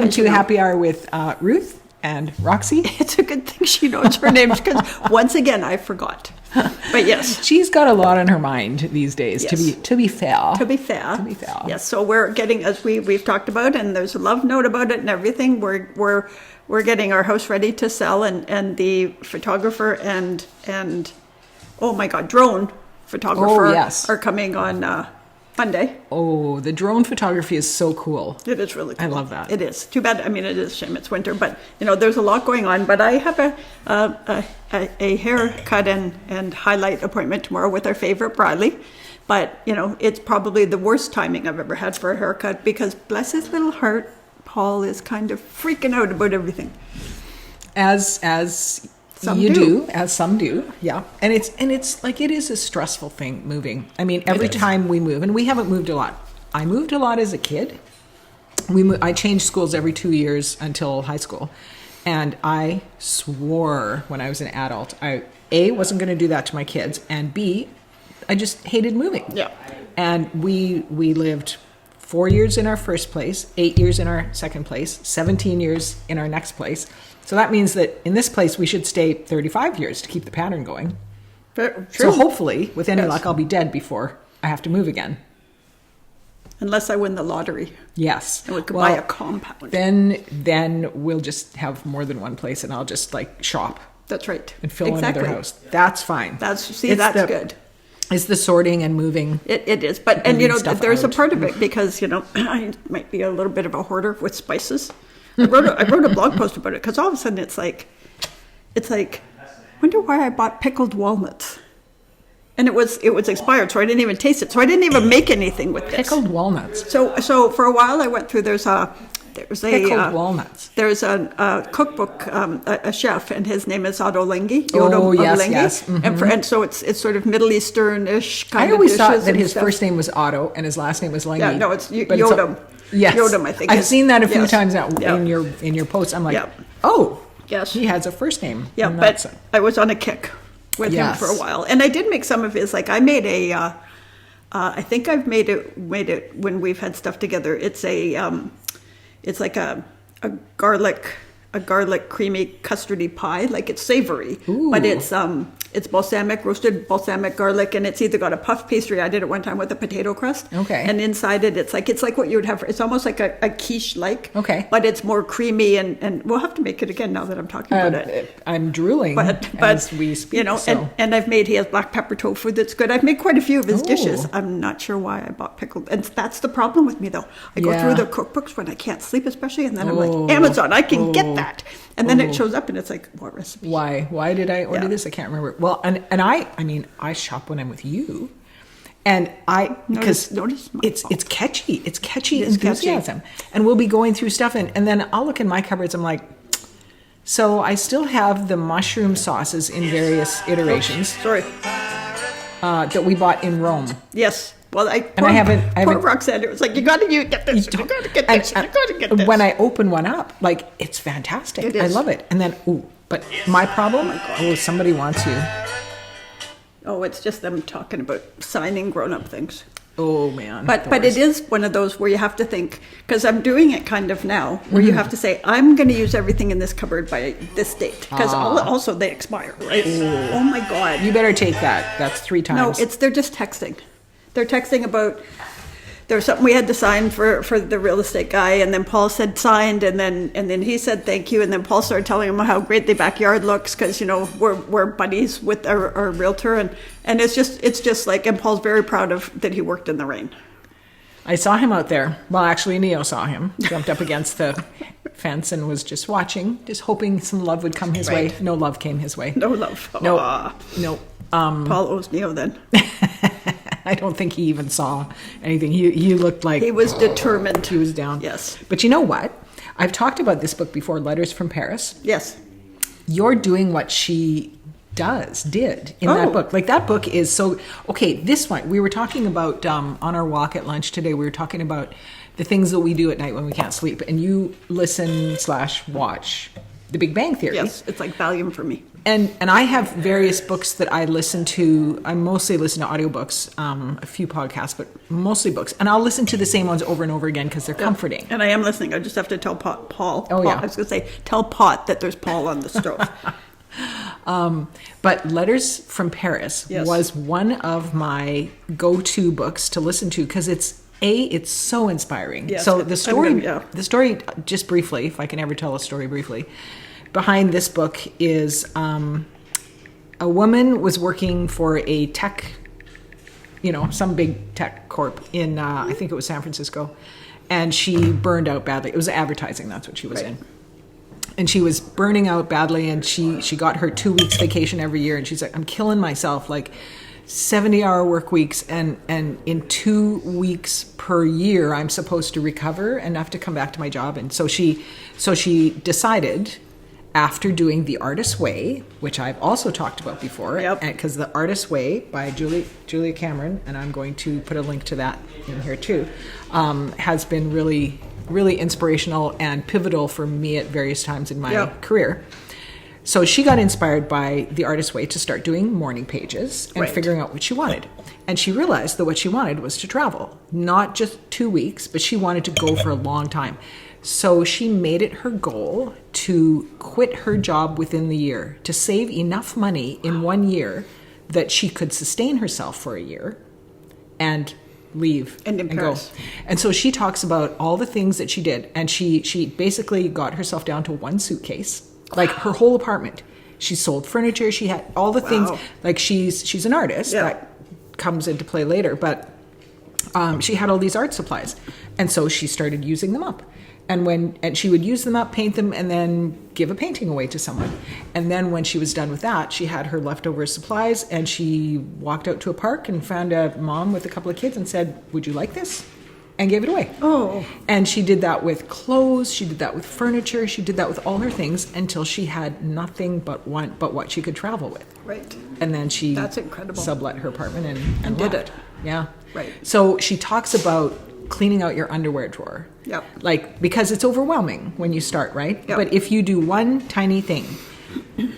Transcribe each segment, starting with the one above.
Welcome to Happy Hour with Ruth and Roxy. It's a good thing she knows her names because once again I forgot. But yes, she's got a lot on her mind these days. Yes. To be fair. To be fair. Yes. So we're getting, as we've talked about, and there's a love note about it and everything. We're getting our house ready to sell, and the photographer and oh my God, drone photographer are coming on Monday. Oh, the drone photography is so cool. It is really cool. I love that. It is. Too bad. I mean, it is a shame it's winter, but there's a lot going on. But I have a haircut and highlight appointment tomorrow with our favorite Bradley. But it's probably the worst timing I've ever had for a haircut because bless his little heart, Paul is kind of freaking out about everything. As some do, yeah. And it's like it is a stressful thing moving. I mean, every time we move, and we haven't moved a lot. I moved a lot as a kid. I changed schools every 2 years until high school, and I swore when I was an adult, I wasn't going to do that to my kids, and B, I just hated moving. Yeah. And we lived 4 years in our first place, 8 years in our second place, 17 years in our next place. So that means that in this place, we should stay 35 years to keep the pattern going. True. So hopefully, with any luck, I'll be dead before I have to move again. Unless I win the lottery. Yes. And we could buy a compound. Then we'll just have more than one place and I'll just shop. That's right. And fill another house. That's fine. That's good. It's the sorting and moving. It is. But, and there's a part of it because, I might be a little bit of a hoarder with spices. I wrote a blog post about it because all of a sudden it's like, wonder why I bought pickled walnuts. And it was expired, so I didn't even taste it. So I didn't even make anything with this. Pickled walnuts. So for a while I went through, there's a pickled walnuts. There's a cookbook, a chef, and his name is Otto Lengi. Yes. Mm-hmm. And so it's sort of Middle Eastern-ish kind of I always dishes thought that his stuff. first name was Otto and his last name was Lengi. Yeah, no, it's Yodam. Yes. Yodam, I think. I've seen that a few times now in your posts. I'm like, oh, yes, he has a first name. Yeah, but I was on a kick with him for a while, and I did make some of his. Like I made I think I've made it when we've had stuff together. It's it's like a garlic creamy custardy pie. Like it's savory, but it's balsamic, roasted balsamic garlic, and it's either got a puff pastry. I did it one time with a potato crust. Okay. And inside it, it's like what you would have. It's almost like a quiche Okay. But it's more creamy, and we'll have to make it again now that I'm talking about it. I'm drooling as we speak. And he has black pepper tofu that's good. I've made quite a few of his dishes. I'm not sure why I bought pickled. And that's the problem with me, though. I go through the cookbooks when I can't sleep, especially, and then I'm like, Amazon, I can get that. And then it shows up and it's like, what recipe? Why did I order this? I can't remember. Well, and I shop when I'm with you. And because it's catchy. It's catchy enthusiasm. And we'll be going through stuff and then I'll look in my cupboards. I'm like, so I still have the mushroom sauces in various iterations. Sorry. That we bought in Rome. Yes. Well, I haven't. Roxanne, it was like, you got to get this. You got to get this. You got to get this. When I open one up, it's fantastic. It is. I love it. And then, but my problem, somebody wants you. Oh, it's just them talking about signing grown-up things. Oh, man. But it is one of those where you have to think, because I'm doing it kind of now, where you have to say, I'm going to use everything in this cupboard by this date. Because also they expire, right? Oh, my God. You better take that. That's 3 times. No, they're just texting. They're texting about there was something we had to sign for the real estate guy, and then Paul said signed, and then he said thank you, and then Paul started telling him how great the backyard looks because we're buddies with our realtor, and it's just like, and Paul's very proud of that he worked in the rain. I saw him out there. Well, actually, Neo saw him. Jumped up against the fence and was just watching, just hoping some love would come his way. No love came his way. No love. No. Paul owes Neo then. I don't think he even saw anything. He looked like... He was determined. He was down. Yes. But you know what? I've talked about this book before, Letters from Paris. Yes. You're doing what she did in that book. Like, that book is so... Okay, this one, we were talking about, on our walk at lunch today, we were talking about the things that we do at night when we can't sleep. And you listen/watch The Big Bang Theory. Yes, it's like Valium for me. And I have various books that I listen to. I mostly listen to audiobooks, a few podcasts, but mostly books. And I'll listen to the same ones over and over again because they're comforting. And I am listening. I just have to tell Paul. Oh, yeah. I was going to say, tell Pot that there's Paul on the stove. But Letters from Paris was one of my go-to books to listen to because it's so inspiring. Yes, so the story, just briefly, if I can ever tell a story briefly, behind this book is a woman was working for a tech, some big tech corp in, I think it was San Francisco, and she burned out badly. It was advertising, that's what she was in. And she was burning out badly, and she got her 2 weeks vacation every year, and she's like, I'm killing myself, like 70-hour work weeks, and in 2 weeks per year, I'm supposed to recover enough to come back to my job. And so she decided, after doing The Artist's Way, which I've also talked about before, because The Artist's Way by Julia Cameron, and I'm going to put a link to that in here too, has been really, really inspirational and pivotal for me at various times in my career. So she got inspired by The Artist's Way to start doing morning pages and figuring out what she wanted. And she realized that what she wanted was to travel, not just 2 weeks, but she wanted to go for a long time. So she made it her goal to quit her job within the year, to save enough money in 1 year that she could sustain herself for a year and leave and go. And so she talks about all the things that she did. And she basically got herself down to one suitcase, like her whole apartment. She sold furniture. She had all the things, like she's an artist. That comes into play later. But she had all these art supplies. And so she started using them up. And she would use them up, paint them, and then give a painting away to someone. And then when she was done with that, she had her leftover supplies, and she walked out to a park and found a mom with a couple of kids and said, would you like this? And gave it away. Oh. And she did that with clothes. She did that with furniture. She did that with all her things until she had nothing but what she could travel with. Right. And then she That's incredible. Sublet her apartment and did left. it. Yeah. Right. So she talks about cleaning out your underwear drawer. Yep. Like, because it's overwhelming when you start, right? Yep. But if you do one tiny thing,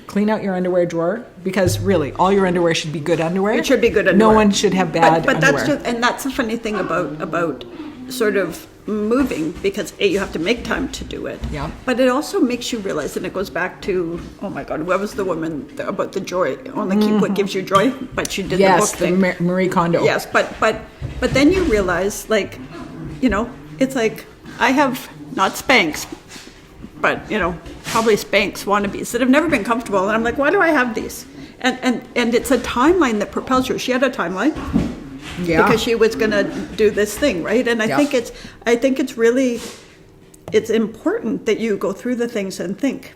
clean out your underwear drawer, because really, all your underwear should be good underwear. It should be good underwear. No one should have bad but underwear. That's the funny thing about sort of moving, because you have to make time to do it. Yeah. But it also makes you realize, and it goes back to, oh my God, what was the woman about the joy? Only keep what gives you joy. But she did the book thing. Yes, Marie Kondo. Yes, but then you realize, like, it's like I have not Spanx, but probably Spanx wannabes that have never been comfortable, and I'm like, why do I have these? And it's a timeline that propels you. She had a timeline. Yeah. Because she was going to do this thing, right? And I think it's really important that you go through the things and think,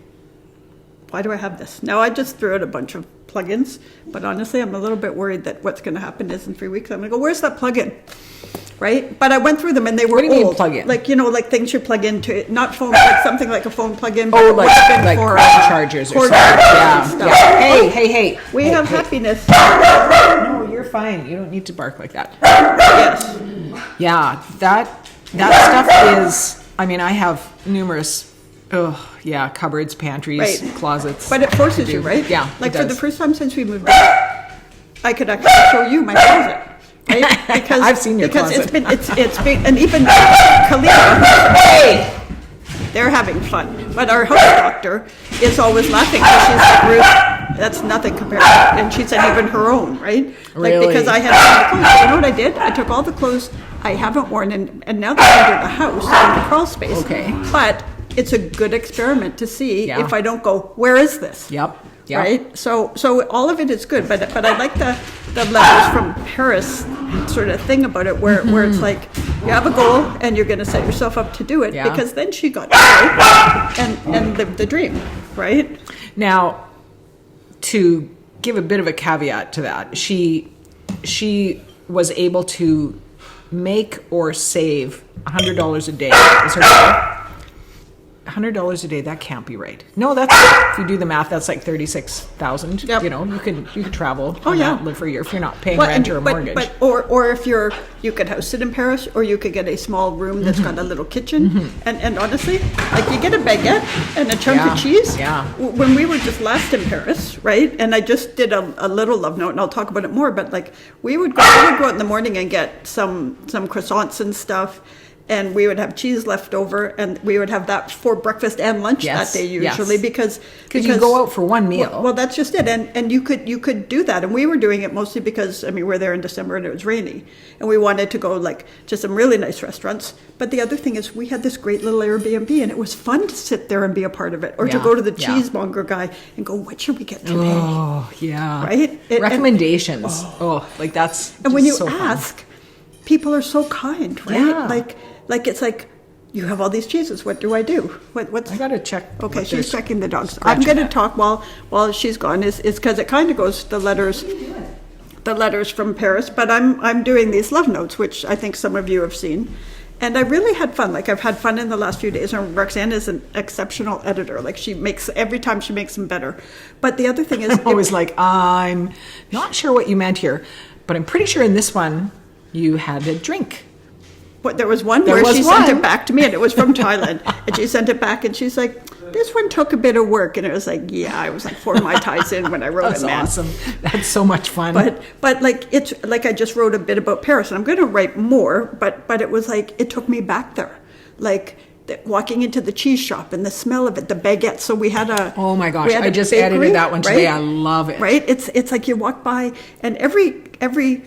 why do I have this? Now I just threw out a bunch of plugins, but honestly, I'm a little bit worried that what's going to happen is in 3 weeks I'm going to go, where's that plug-in? Right? But I went through them and they were old. What do you mean plug-in? Like, like things you plug into it, not phone, like something like a phone plug-in. But like for chargers or something. Yeah. Hey. We have happiness. No, you're fine. You don't need to bark like that. Yes. Yeah, that stuff is, I mean, I have numerous, cupboards, pantries, closets. But it forces you, right? Yeah. Like for the first time since we moved out, I could actually show you my closet. Right? Because I've seen your closet. It's big, and even Kalina, they're having fun. But our house doctor is always laughing because she's like, Ruth, that's nothing compared to, and she said even her own, right? Like, really? because I had all the clothes. You know what I did? I took all the clothes I haven't worn, and now they're under the house in the crawl space. Okay. But it's a good experiment to see if I don't go, where is this? Yep. Right? So all of it is good, but I like the Letters from Paris sort of thing about it, where it's like you have a goal and you're going to set yourself up to do it, because then she got and lived the dream, right? Now, to give a bit of a caveat to that, she was able to make or save $100 a day. Is her goal. $100 a day, that can't be right. No, that's, if you do the math, that's like 36,000. Yep. You know, you could travel Oh, and yeah. not live for a year if you're not paying rent or a mortgage. Or if you could house it in Paris, or you could get a small room that's got a little kitchen. And honestly, like you get a baguette and a chunk of cheese. Yeah. When we were just last in Paris, right? And I just did a little love note, and I'll talk about it more. But like I would go out in the morning and get some croissants and stuff. And we would have cheese left over, and we would have that for breakfast and lunch that day usually because you go out for one meal. Well, that's just it, and you could do that, and we were doing it mostly because we're there in December and it was rainy, and we wanted to go like to some really nice restaurants. But the other thing is we had this great little Airbnb, and it was fun to sit there and be a part of it, or to go to the cheesemonger guy and go, what should we get today? Oh yeah, right. Recommendations. Like that's and when you so ask, people are so kind, right? Yeah. Like it's like, you have all these cheeses. What do I do? What's I gotta check. Okay, she's checking the dogs. I'm going to talk while she's gone. Is because it kind of goes the letters from Paris. But I'm doing these love notes, which I think some of you have seen, and I really had fun. Like I've had fun in the last few days. And Roxanne is an exceptional editor. Like every time she makes them better. But the other thing is, I'm always like, I'm not sure what you meant here, but I'm pretty sure in this one you had a drink. But there was one where she sent it back to me, and it was from Thailand. And she sent it back, and she's like, this one took a bit of work. And it was like, yeah, I was like 4 Mai Tais in when I wrote That's it, man. awesome. That's so much fun. But like, it's like I just wrote a bit about Paris, and I'm going to write more, but it was like, it took me back there. Like, walking into the cheese shop and the smell of it, the baguette. So we had a... Oh my gosh, I just edited that one today. Right? I love it. Right? It's like you walk by, and every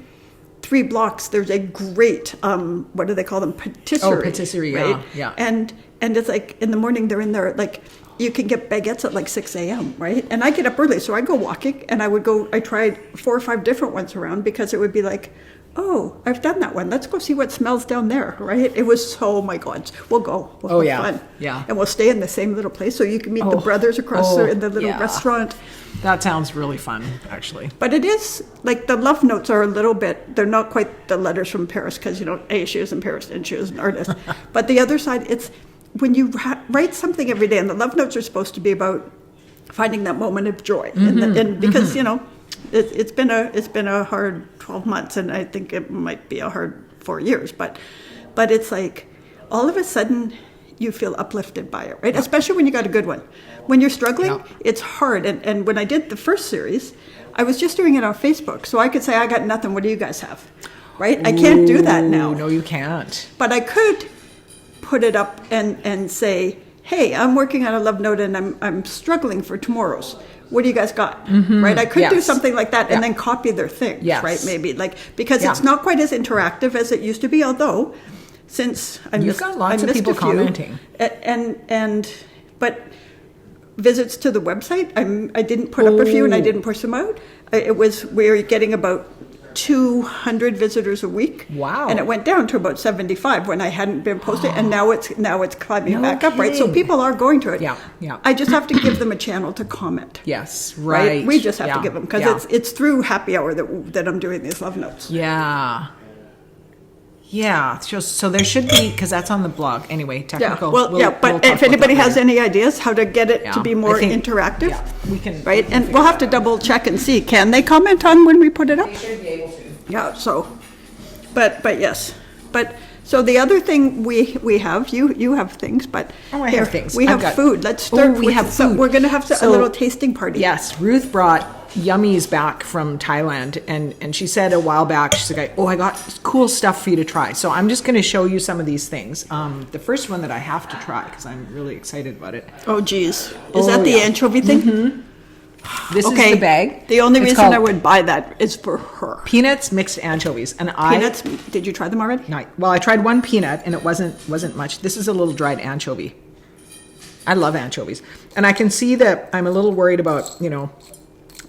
3 blocks there's a great what do they call them, patisserie. Patisserie, right? Yeah. And it's like in the morning they're in there, like you can get baguettes at like 6 a.m. right? And I get up early, so I go walking, and I tried 4 or 5 different ones around, because it would be like, oh, I've done that one, let's go see what smells down there, right? It was so, oh my God, we'll have fun. Yeah. And we'll stay in the same little place, so you can meet the brothers across there in the little restaurant. That sounds really fun, actually. But it is, like, the love notes are a little bit, they're not quite the letters from Paris, because, she was in Paris and she was an artist. But the other side, it's when you write something every day, and the love notes are supposed to be about finding that moment of joy. And because, it's been a hard 12 months, and I think it might be a hard 4 years. But it's like, all of a sudden, you feel uplifted by it, right? Yeah. Especially when you got a good one. When you're struggling, it's hard. And when I did the first series, I was just doing it on Facebook. So I could say, I got nothing. What do you guys have? Right? I can't do that now. No, you can't. But I could put it up and say, hey, I'm working on a love note, and I'm struggling for tomorrow's. What do you guys got? Right? I could do something like that and then copy their things, right? Maybe because it's not quite as interactive as it used to be, although since you've got lots of people commenting, but visits to the website, I didn't put up a few, and I didn't push them out. We're getting about 200 visitors a week. Wow. And it went down to about 75 when I hadn't been posting, and now it's climbing back up, right? So people are going to it. Yeah. I just have to give them a channel to comment. Yes, right. We just have to give them, because it's through happy hour that I'm doing these love notes. Yeah. Yeah, so there should be, because that's on the blog. Anyway, technical. But if anybody has any ideas how to get it to be more interactive, we can. Right, and we'll have to double check and see. Can they comment on when we put it up? They should be able to. Yeah. So, but yes, so the other thing we have, you have things, but I have things. We have food. Let's start. We have food. We're going to have a little tasting party. Yes, Ruth brought yummies back from Thailand, and she said a while back, she's like, I got cool stuff for you to try. So I'm just going to show you some of these things. The first one that I have to try, because I'm really excited about it. Oh geez, is that the anchovy thing? This is the bag. The only reason I would buy that is for her. Peanuts mixed anchovies, and peanuts. Did you try them already? No. Well, I tried one peanut, and it wasn't much. This is a little dried anchovy. I love anchovies, and I can see that I'm a little worried about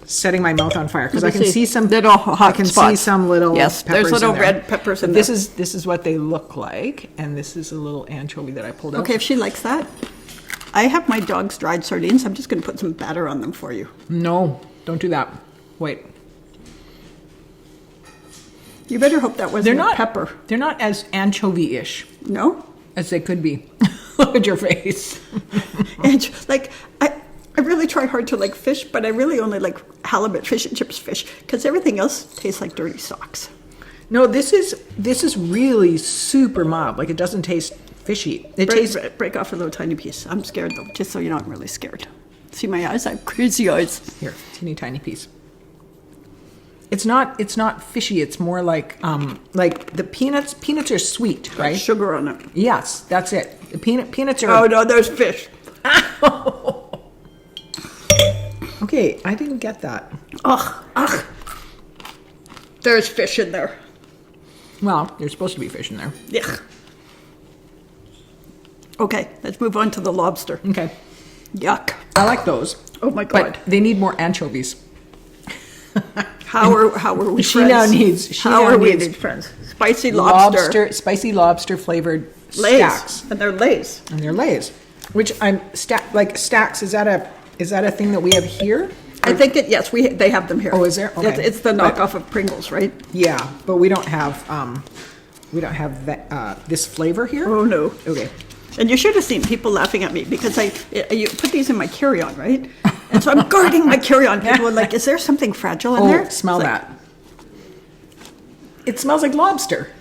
setting my mouth on fire, because I can see some little hot spots. See some little peppers. There's little red peppers in there. This is what they look like, and this is a little anchovy that I pulled out. Okay, if she likes that. I have my dog's dried sardines. I'm just going to put some batter on them for you. No, don't do that. Wait. You better hope that wasn't pepper. They're not as anchovy-ish. No? As they could be. Look at your face. And like, I really try hard to like fish, but I really only like halibut fish and chips fish because everything else tastes like dirty socks. No, this is really super mild. Like it doesn't taste fishy. It tastes. Break off a little tiny piece. I'm scared though, just so you know I'm really scared. See my eyes? I have crazy eyes. Here, teeny tiny piece. It's not fishy. It's more like the peanuts. Peanuts are sweet, right? Sugar on it. Yes, that's it. The peanuts are. Oh no, there's fish. Okay, I didn't get that. Ugh. There's fish in there. Well, there's supposed to be fish in there. Yeah. Okay, let's move on to the lobster. Okay. Yuck. I like those. Oh my God. But they need more anchovies. How are we She friends? now needs. How are we friends? Spicy lobster. Spicy lobster flavored Lays. stacks. And they're Lays. And they're Lays. Which I'm stacks. Is that a thing that we have here? I think yes, they have them here. Oh, is there? Okay. It's the knockoff of Pringles, right? Yeah, but we don't have that this flavor here. Oh no. Okay. And you should have seen people laughing at me because you put these in my carry-on, right? And so I'm guarding my carry-on. People are like, is there something fragile in there? Smell that. It smells like lobster.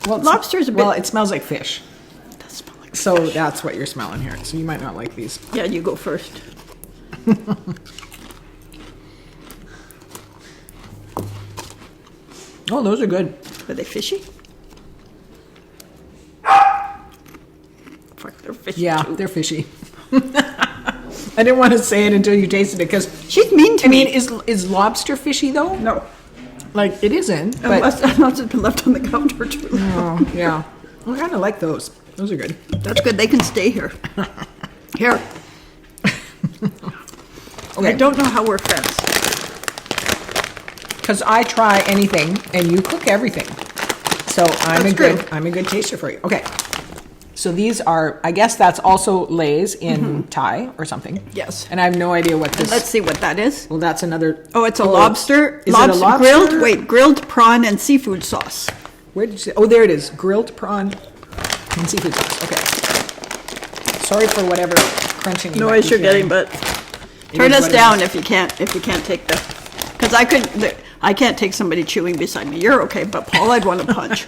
Well, lobster's a bit... Well, it smells like fish. It does smell like So fish. that's what you're smelling here. So you might not like these. Yeah, you go first. Oh, those are good. Are they fishy? Fuck, they're fishy Yeah, too. they're fishy. I didn't want to say it until you tasted it because She's mean to me. is lobster fishy though? No. Like it isn't. But Unless it's been left on the counter too long. oh, yeah. I kind of like those. Those are good. That's good. They can stay here. Here. Okay. I don't know how we're friends. Because I try anything and you cook everything. So I'm a good taster for you. Okay. So these are, I guess that's also Lays in Thai or something. Yes. And I have no idea what this. Let's see what that is. Well, that's another. Oh, it's a lobster. Is it a lobster? Grilled prawn and seafood sauce. Where did you say? Oh, there it is. Grilled prawn and seafood sauce. Okay. Sorry for whatever crunching. Noise you're getting, but turn us down if you can't take the. Because I can't take somebody chewing beside me. You're okay, but Paul, I'd want to punch.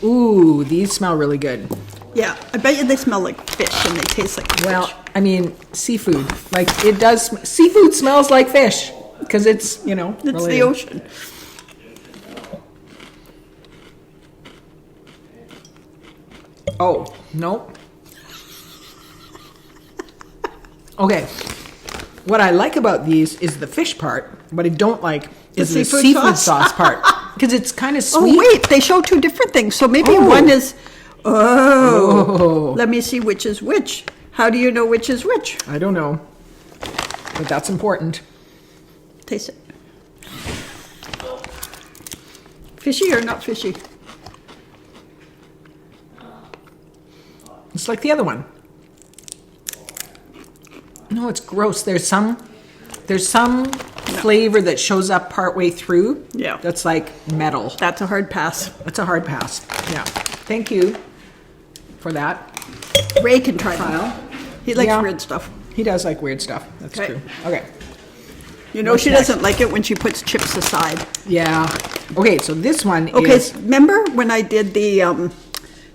Ooh, these smell really good. Yeah, I bet you they smell like fish and they taste like fish. Well, I mean, seafood. Like it does. Seafood smells like fish because it's it's related. the ocean. Oh no. Okay. What I like about these is the fish part. What I don't like is the seafood sauce part because it's kind of sweet. Oh wait, they show two different things. So maybe one is. Oh, let me see which is which. How do you know which is which? I don't know, but that's important. Taste it. Fishy or not fishy? It's like the other one. No, it's gross. There's some flavor that shows up partway through. Yeah. That's like metal. That's a hard pass. That's a hard pass. Yeah. Thank you for that. Ray can try that. He likes weird stuff. He does like weird stuff. That's true. Okay. You know, she doesn't like it when she puts chips aside. Yeah. Okay, so this one Okay, is... remember when I did the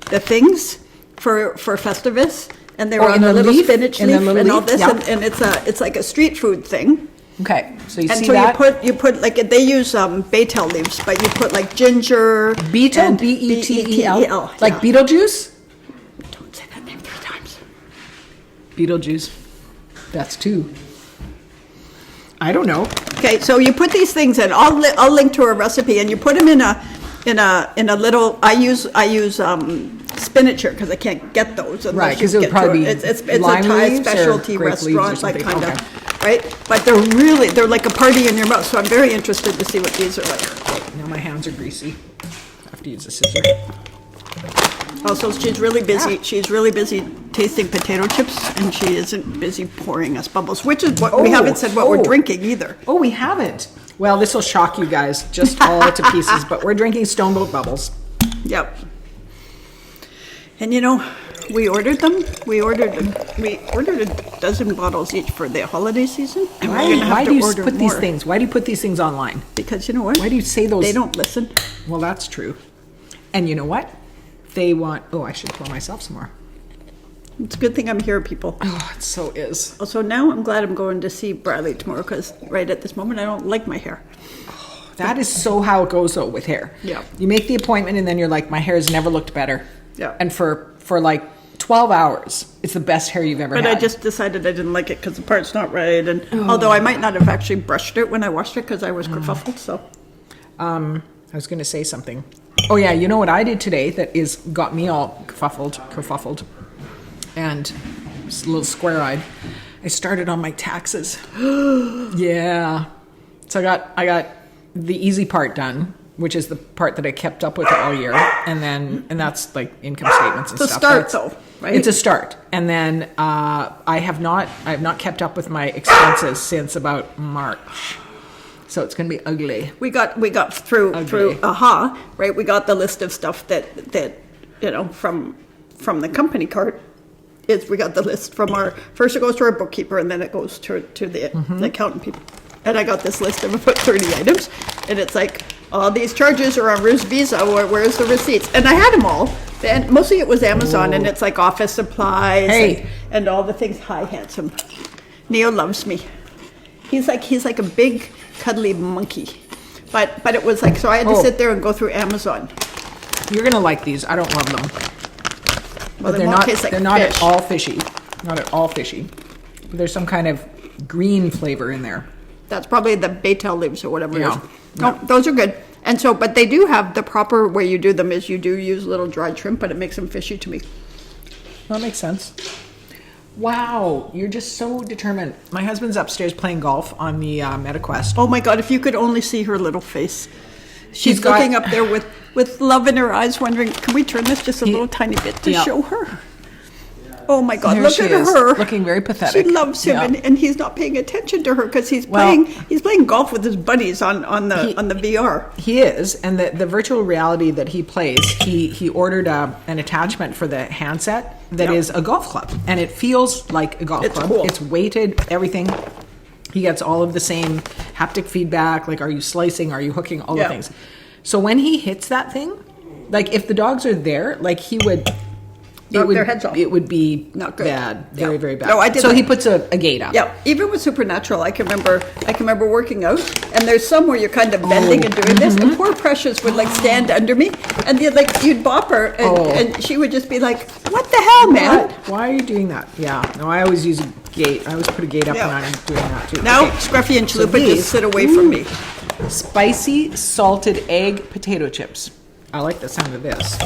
things for Festivus? And they were on the little spinach leaf and all this, and it's like a street food thing. Okay, so you see and so that? you put like they use Betel leaves, but you put like ginger. Betel, B-E-T-E-L, like Beetlejuice. Don't say that name 3 times. Beetlejuice. That's 2. I don't know. Okay, so you put these things in. I'll link to a recipe, and you put them in a little. I use spinach here because I can't get those. Right, because it would probably be it's a Thai specialty restaurant, like kind of, right? But they're like a party in your mouth. So I'm very interested to see what these are like. Okay, now my hands are greasy. I have to use a scissor. Also, she's really busy. Yeah. She's really busy tasting potato chips, and she isn't busy pouring us bubbles, which is what we haven't said what we're drinking either. Oh, we haven't. Well, this will shock you guys, just all to pieces. But we're drinking Stoneboat bubbles. Yep. And we ordered them. We ordered a dozen bottles each for the holiday season. And we're gonna have Why to do you order put more. these things? Why do you put these things online? Because you know what? Why do you say those? They don't listen. Well, that's true. And you know what? They want. Oh, I should pour myself some more. It's a good thing I'm here, people. Oh, it so is. Also, now I'm glad I'm going to see Bradley tomorrow because right at this moment I don't like my hair. That is so how it goes though with hair. Yeah. You make the appointment and then you're like, my hair has never looked better. Yeah. And for like 12 hours, it's the best hair you've ever had. But I just decided I didn't like it because the part's not right. And although I might not have actually brushed it when I washed it because I was kerfuffled. So. I was going to say something. Oh yeah, you know what I did today that got me all kerfuffled, and just a little square-eyed. I started on my taxes. Yeah. So I got the easy part done, which is the part that I kept up with all year, and that's like income statements and It's stuff. a start, though, right? It's a start, and then I have not kept up with my expenses since about March. So it's going to be ugly. We got through AHA, right? We got the list of stuff that from the company cart. We got the list from first it goes to our bookkeeper and then it goes to the accountant people. And I got this list of about 30 items, and it's like all these charges are on Ruth's Visa. Where's the receipts? And I had them all. And mostly it was Amazon, and it's like office supplies and all the things. Hi, handsome. Neil loves me. He's like a big cuddly monkey, but it was like, so I had to sit there and go through Amazon. You're gonna like these. I don't love them. Well, But they won't taste like they're not fish. at all fishy. Not at all fishy. But there's some kind of green flavor in there. That's probably the Baytel leaves or whatever Yeah. it is. No, those are good. And so, but they do have the proper way you do them is you do use little dried shrimp, but it makes them fishy to me. That makes sense. Wow, you're just so determined. My husband's upstairs playing golf on the MetaQuest. Oh my God, if you could only see her little face. She's got- looking up there with love in her eyes, wondering, can we turn this just a little tiny bit to Yeah. show her? Oh my God, There look she at is, her. looking very pathetic. She loves him, Yeah. and he's not paying attention to her because he's Well- playing golf with his buddies on the VR. He is, and the virtual reality that he plays, he ordered an attachment for the handset that Yep. is a golf club, and it feels like a golf It's club. cool. It's weighted, everything. He gets all of the same haptic feedback, like are you slicing, are you hooking, all Yeah. the things. So when he hits that thing, like if the dogs are there, like he would... Knock their heads off. It would be Not good. bad, very, Yeah. very bad. No, I did so that. he puts a gate up. Yeah, even with Supernatural, I can remember working out, and there's some where you're kind of bending and doing this, and poor Precious would like stand under me, and you'd bop her, and she would just be like, "What the hell, man?" Why are you doing that? Yeah, no, I always use a gate. I always put a gate up Yeah. when I'm doing that too. Now Okay. Scruffy and So Chalupa these- just sit away from me. Spicy salted egg potato chips. I like the sound of this.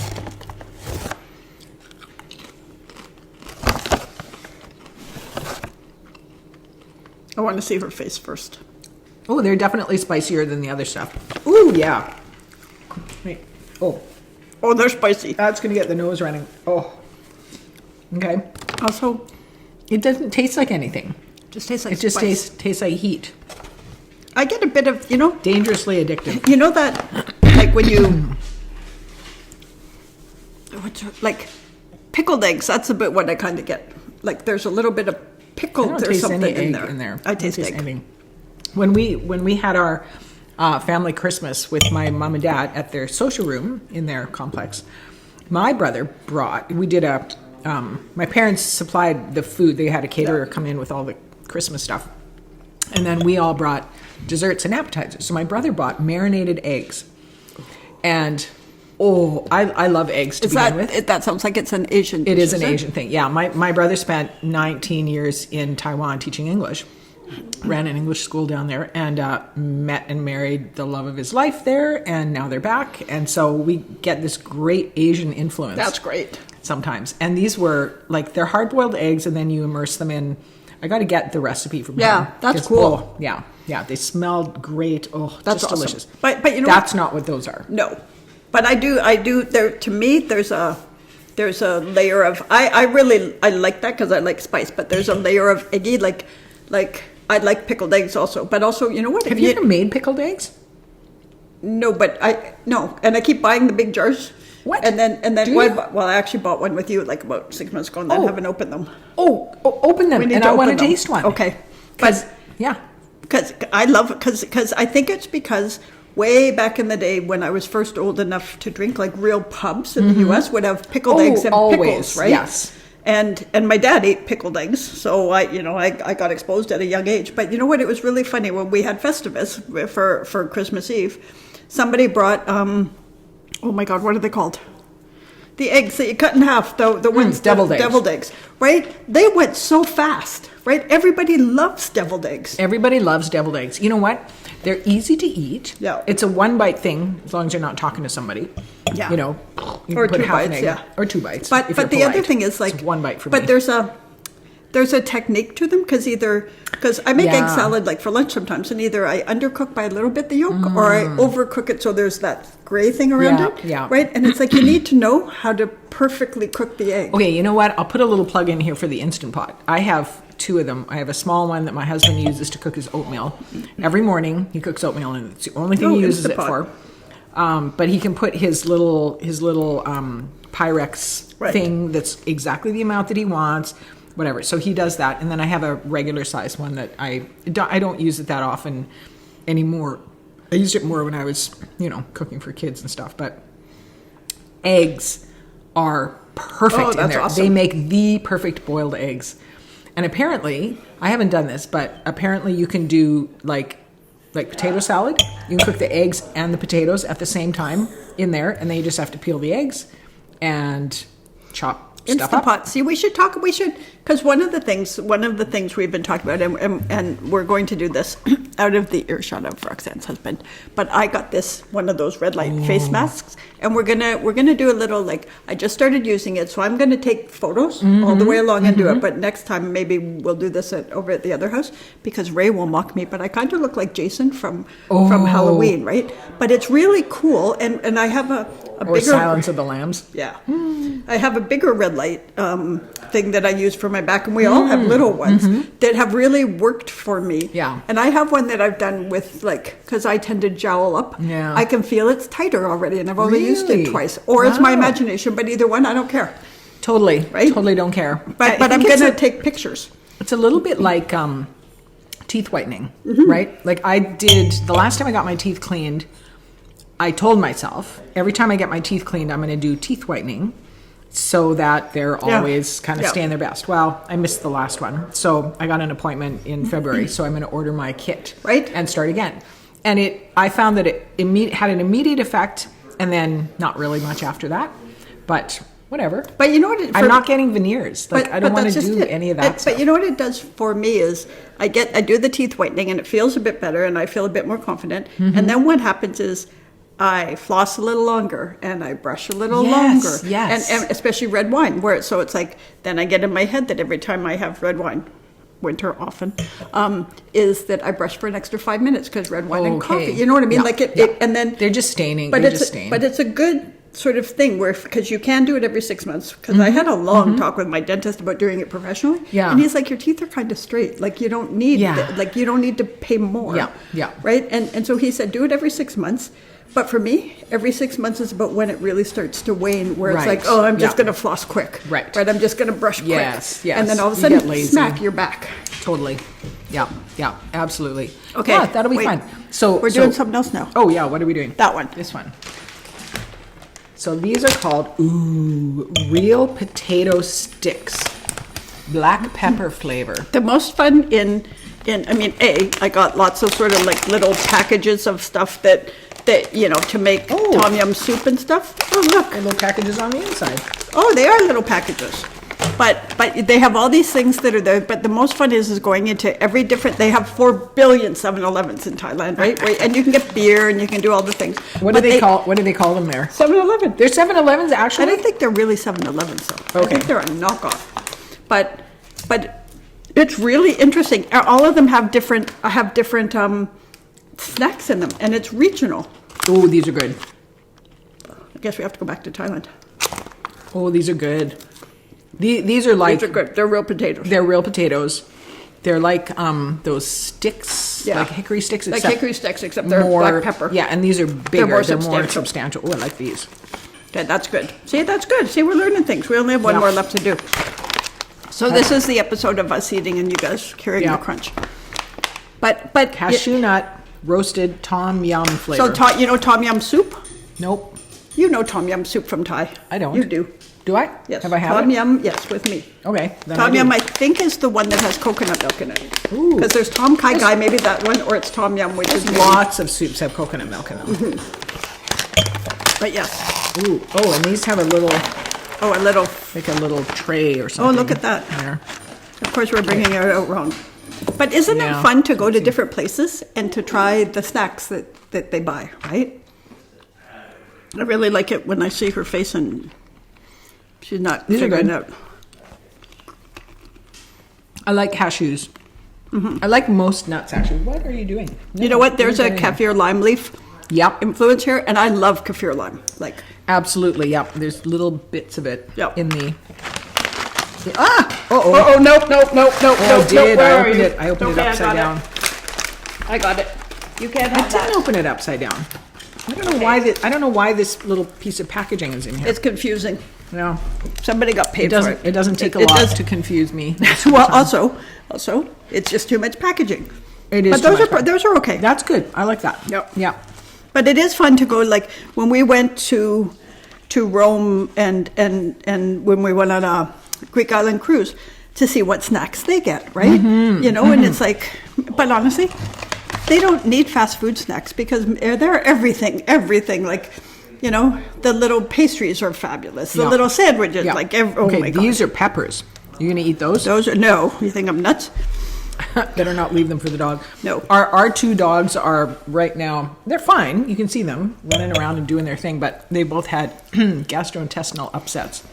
I want to see her face first. Oh, they're definitely spicier than the other stuff. Ooh, yeah. Wait. Oh, Oh, they're spicy. that's gonna get the nose running. Oh. Okay. Also, It doesn't taste like anything. just tastes like It just spice. tastes like heat. I get a bit of Dangerously addictive. you know that like when you like pickled eggs. That's a bit what I kind of get. Like there's a little bit of I pickled don't or taste something any in egg there. in there. I taste egg. anything. When we had our family Christmas with my mom and dad at their social room in their complex, my brother my parents supplied the food. They had a caterer come in with all the Christmas stuff. And then we all brought desserts and appetizers. So my brother bought marinated eggs. And I love eggs to begin with. That sounds like it's an Asian dish, It is an isn't it? Asian thing. Yeah, my brother spent 19 years in Taiwan teaching English. Ran an English school down there and met and married the love of his life there, and now they're back. And so we get this great Asian influence. That's great. Sometimes. And these were like, they're hard-boiled eggs, and then you immerse them in. I got to get the recipe from Yeah, him. that's 'Cause, cool. Yeah. They smelled great. Oh, That's just awesome. delicious. But you know that's not what those are. No, but I do. There to me, there's a layer of I like that because I like spice. But there's a layer of eggy like I like pickled eggs also. But also, you know what? Have you ever made pickled eggs? No, but no, and I keep buying the big jars. What? And then Do you? well, I actually bought one with you like about 6 months ago, and then haven't opened them. Open them, and I want to taste one. Okay. Because I love it because I think it's because way back in the day when I was first old enough to drink, like real pubs in the U.S. would have pickled eggs and pickles, right? Yes. And my dad ate pickled eggs, so I got exposed at a young age. But you know what? It was really funny when we had Festivus for Christmas Eve. Somebody brought oh my God, what are they called? The eggs that you cut in half, the ones deviled eggs, right? They went so fast, right? Everybody loves deviled eggs. Everybody loves deviled eggs. You know what? They're easy to eat. Yeah. It's a one bite thing, as long as you're not talking to somebody. Yeah. You know, you or can put two half bites, an egg, yeah. or 2 bites. But if you're the polite. other thing is like it's 1 bite for me. But there's a technique to them because I make egg salad like for lunch sometimes, and either I undercook by a little bit the yolk or I overcook it so there's that gray thing around it. Yeah. Right? And it's like you need to know how to perfectly cook the egg. Okay, you know what? I'll put a little plug in here for the Instant Pot. I have 2 of them. I have a small one that my husband uses to cook his oatmeal. Every morning he cooks oatmeal, and it's the only thing he uses it for. But he can put his little Pyrex thing that's exactly the amount that he wants, whatever. So he does that, and then I have a regular size one that I don't use it that often anymore. I used it more when I was, cooking for kids and stuff. But eggs are perfect in there. Awesome. They make the perfect boiled eggs. And apparently, I haven't done this, but apparently you can do like potato salad. You can cook the eggs and the potatoes at the same time in there, and then you just have to peel the eggs and chop stuff up. Pot. See, because one of the things we've been talking about, and we're going to do this out of the earshot of Roxanne's husband, but I got one of those red light face masks, and we're gonna do a little, like, I just started using it, so I'm gonna take photos all the way along and do it, but next time maybe we'll do this over at the other house, because Ray will mock me, but I kind of look like Jason from Halloween, right? But it's really cool, and I have a or bigger Silence of the Lambs. Yeah. I have a bigger red light thing that I use for my back, and we all have little ones that have really worked for me. Yeah. And I have one that I've done with, because I tend to jowl up. Yeah. I can feel it's tighter already, and I've only used it twice. Or it's my imagination, but either one, I don't care. Totally. Right? Totally don't care. But I'm going to take pictures. It's a little bit like teeth whitening, right? Like the last time I got my teeth cleaned, I told myself, every time I get my teeth cleaned, I'm going to do teeth whitening so that they're always kind of staying their best. Well, I missed the last one. So I got an appointment in February, so I'm going to order my kit and start again. And I found that it had an immediate effect, and then not really much after that. But whatever. But you know what? I'm not getting veneers. I don't want to do any of that stuff. But you know what it does for me is I do the teeth whitening, and it feels a bit better, and I feel a bit more confident. And then what happens is I floss a little longer, and I brush a little longer. Yes. And especially red wine, so it's like, then I get in my head that every time I have red wine, winter often, is that I brush for an extra 5 minutes, because red wine and coffee, you know what I mean? And then they're just staining. But it's a good sort of thing because you can do it every 6 months. Because I had a long talk with my dentist about doing it professionally. Yeah. And he's like, your teeth are kind of straight. Like, you don't need, you don't need to pay more. Yeah. Right. And so he said, do it every 6 months. But for me, every 6 months is about when it really starts to wane, where it's like, oh, I'm just going to floss quick. Right. I'm just going to brush quick. Yes. And then all of a sudden, smack, you're back. Totally. Yeah, absolutely. Okay. Yeah, that'll be fun. So we're doing something else now. Oh, yeah, what are we doing? That one. This one. So these are called, real Potato Stix. Black pepper flavor. The most fun I got lots of sort of like little packages of stuff that to make tom yum soup and stuff. Oh, look. And little packages on the inside. Oh, they are little packages. But they have all these things that are there. But the most fun is going into every different. They have 4 billion 7-Elevens in Thailand, right? And you can get beer and you can do all the things. What do they call them there? 7-Eleven. They're 7-Elevens actually. I don't think they're really 7-Elevens though. Okay. I think they're a knockoff. But it's really interesting. All of them have different snacks in them, and it's regional. Oh, these are good. I guess we have to go back to Thailand. Oh, these are good. These are like... These are good. They're real potatoes. They're real potatoes. They're like those sticks, like hickory sticks. Like hickory sticks, except they're black pepper. Yeah, and these are bigger. They're more substantial. Oh, I like these. Okay, that's good. See, that's good. See, we're learning things. We only have one more left to do. So this is the episode of us eating and you guys carrying the crunch. But Cashew nut, roasted tom yum flavor. So you know tom yum soup? Nope. You know tom yum soup from Thai. I don't. You do. Do I? Yes. Have I had tom it? yum, yes, with me. Okay. Tom yum, I think, is the one that has coconut milk in it. Because there's Tom Kai Gai, maybe that one, or it's tom yum, which is lots of soups have coconut milk in them. Mm-hmm. But yes. Ooh. Oh, and these have a little. Oh, a little. Like a little tray or something. Oh, look at that. There. Of course, we're bringing it out wrong. But isn't it fun to go to different places and to try the snacks that they buy, right? I really like it when I see her face and she's not figuring it out. I like cashews. Mm-hmm. I like most nuts, actually. What are you doing? You know what? There's a kaffir lime leaf influence here, and I love kaffir lime. Absolutely, yep. There's little bits of it in the... Oh, no. I opened it upside down. I got it. You can't have that. I didn't open it upside down. I don't know why this little piece of packaging is in here. It's confusing. No. Somebody got paid for it. It doesn't take a lot to confuse me. Well, also, it's just too much packaging. It is. But those are okay. That's good. I like that. Yep. Yeah. But it is fun to go, like when we went to Rome and when we went on a Greek island cruise, to see what snacks they get, right? Mm-hmm. And it's like, but honestly, they don't need fast food snacks because they're everything. Like, the little pastries are fabulous. The little sandwiches, my God. These are peppers. You gonna eat those? No. You think I'm nuts? Better not leave them for the dog. No. Our two dogs are right now, they're fine. You can see them running around and doing their thing, but they both had gastrointestinal upsets.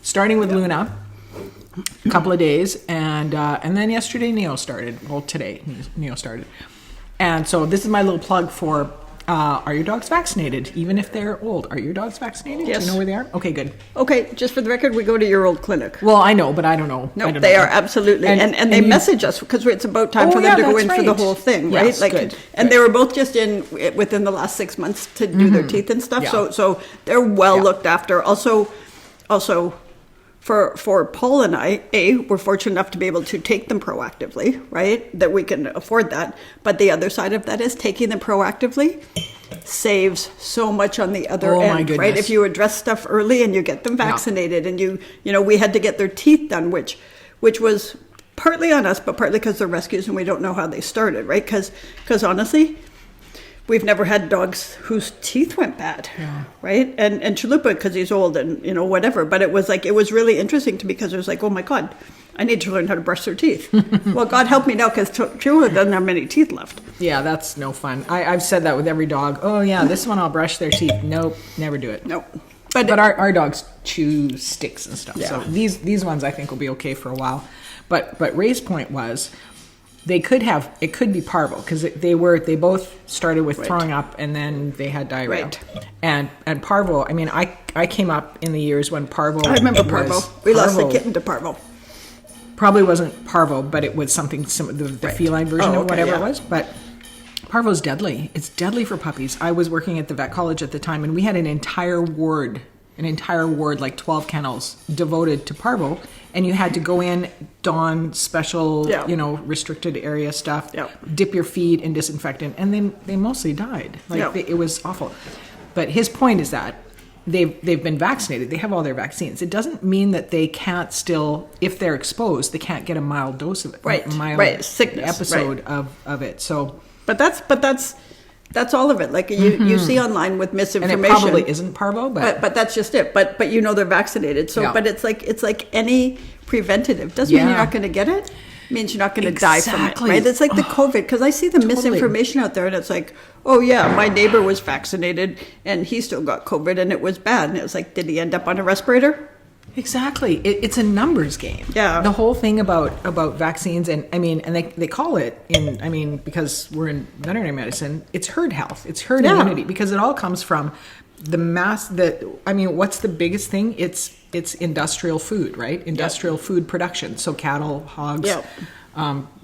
Starting with Luna, a couple of days, and then yesterday Neo started. Well, today Neo started. And so this is my little plug for, are your dogs vaccinated? Even if they're old, are your dogs vaccinated? Yes. Do you know where they are? Okay, good. Okay, just for the record, we go to your old clinic. Well, I know, but I don't know. No, they are absolutely. And they message us because it's about time for them to go in for the whole thing, right? Yes, good. And they were both just in within the last 6 months to do their teeth and stuff. Yeah. So they're well looked after. Also, for Paul and I, we're fortunate enough to be able to take them proactively, right? That we can afford that. But the other side of that is taking them proactively saves so much on the other end, right? If you address stuff early and you get them vaccinated, and we had to get their teeth done, which was partly on us, but partly because they're rescues and we don't know how they started, right? Because honestly, we've never had dogs whose teeth went bad, right? And Chalupa, because he's old and, whatever. But it was really interesting to me because it was like, oh my God, I need to learn how to brush their teeth. Well, God help me now because Chalupa doesn't have many teeth left. Yeah, that's no fun. I've said that with every dog. Oh yeah, this one I'll brush their teeth. Nope, never do it. Nope. But our dogs chew sticks and stuff. Yeah. So these ones I think will be okay for a while. But Ray's point was, it could be parvo because they both started with throwing up and then they had diarrhea. Right. And parvo, I mean, I came up in the years when parvo. I remember parvo. We lost the kitten to parvo. Probably wasn't parvo, but it was something similar, the feline version of whatever it was. But parvo's deadly. It's deadly for puppies. I was working at the vet college at the time, and we had an entire ward, like 12 kennels devoted to parvo. And you had to go in, don special, restricted area stuff, dip your feet in disinfectant, and then they mostly died. It was awful. But his point is that they've been vaccinated. They have all their vaccines. It doesn't mean that they can't still, if they're exposed, they can't get a mild dose of it. Mild sickness episode of it. So, but that's all of it. Like you see online with misinformation. And it probably isn't parvo, but that's just it. But they're vaccinated. So, but it's like any preventative. Doesn't mean you're not going to get it. It means you're not going to die from it, right? It's like the COVID, because I see the misinformation out there, and it's like, oh yeah, my neighbor was vaccinated and he still got COVID and it was bad. And it was like, did he end up on a respirator? Exactly. It's a numbers game. Yeah. The whole thing about vaccines, and they call it because we're in veterinary medicine, it's herd health. It's herd immunity, because it all comes from what's the biggest thing? It's industrial food, right? Industrial food production. So cattle, hogs,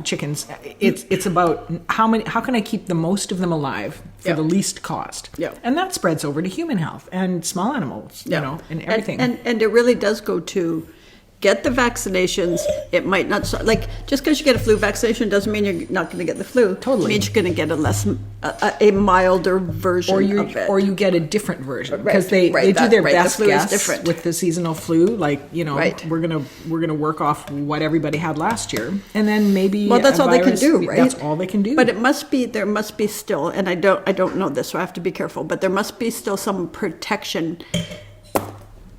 chickens. It's about how can I keep the most of them alive for the least cost? Yeah. And that spreads over to human health and small animals, you know, and everything. And it really does go to get the vaccinations. It might not like just because you get a flu vaccination doesn't mean you're not going to get the flu. Totally, it means you're going to get a milder version of it, or you get a different version because they do their best guess with the seasonal flu. Like we're gonna work off what everybody had last year, and then maybe that's all they can do, right? That's all they can do. But there must be still, and I don't know this, so I have to be careful. But there must be still some protection.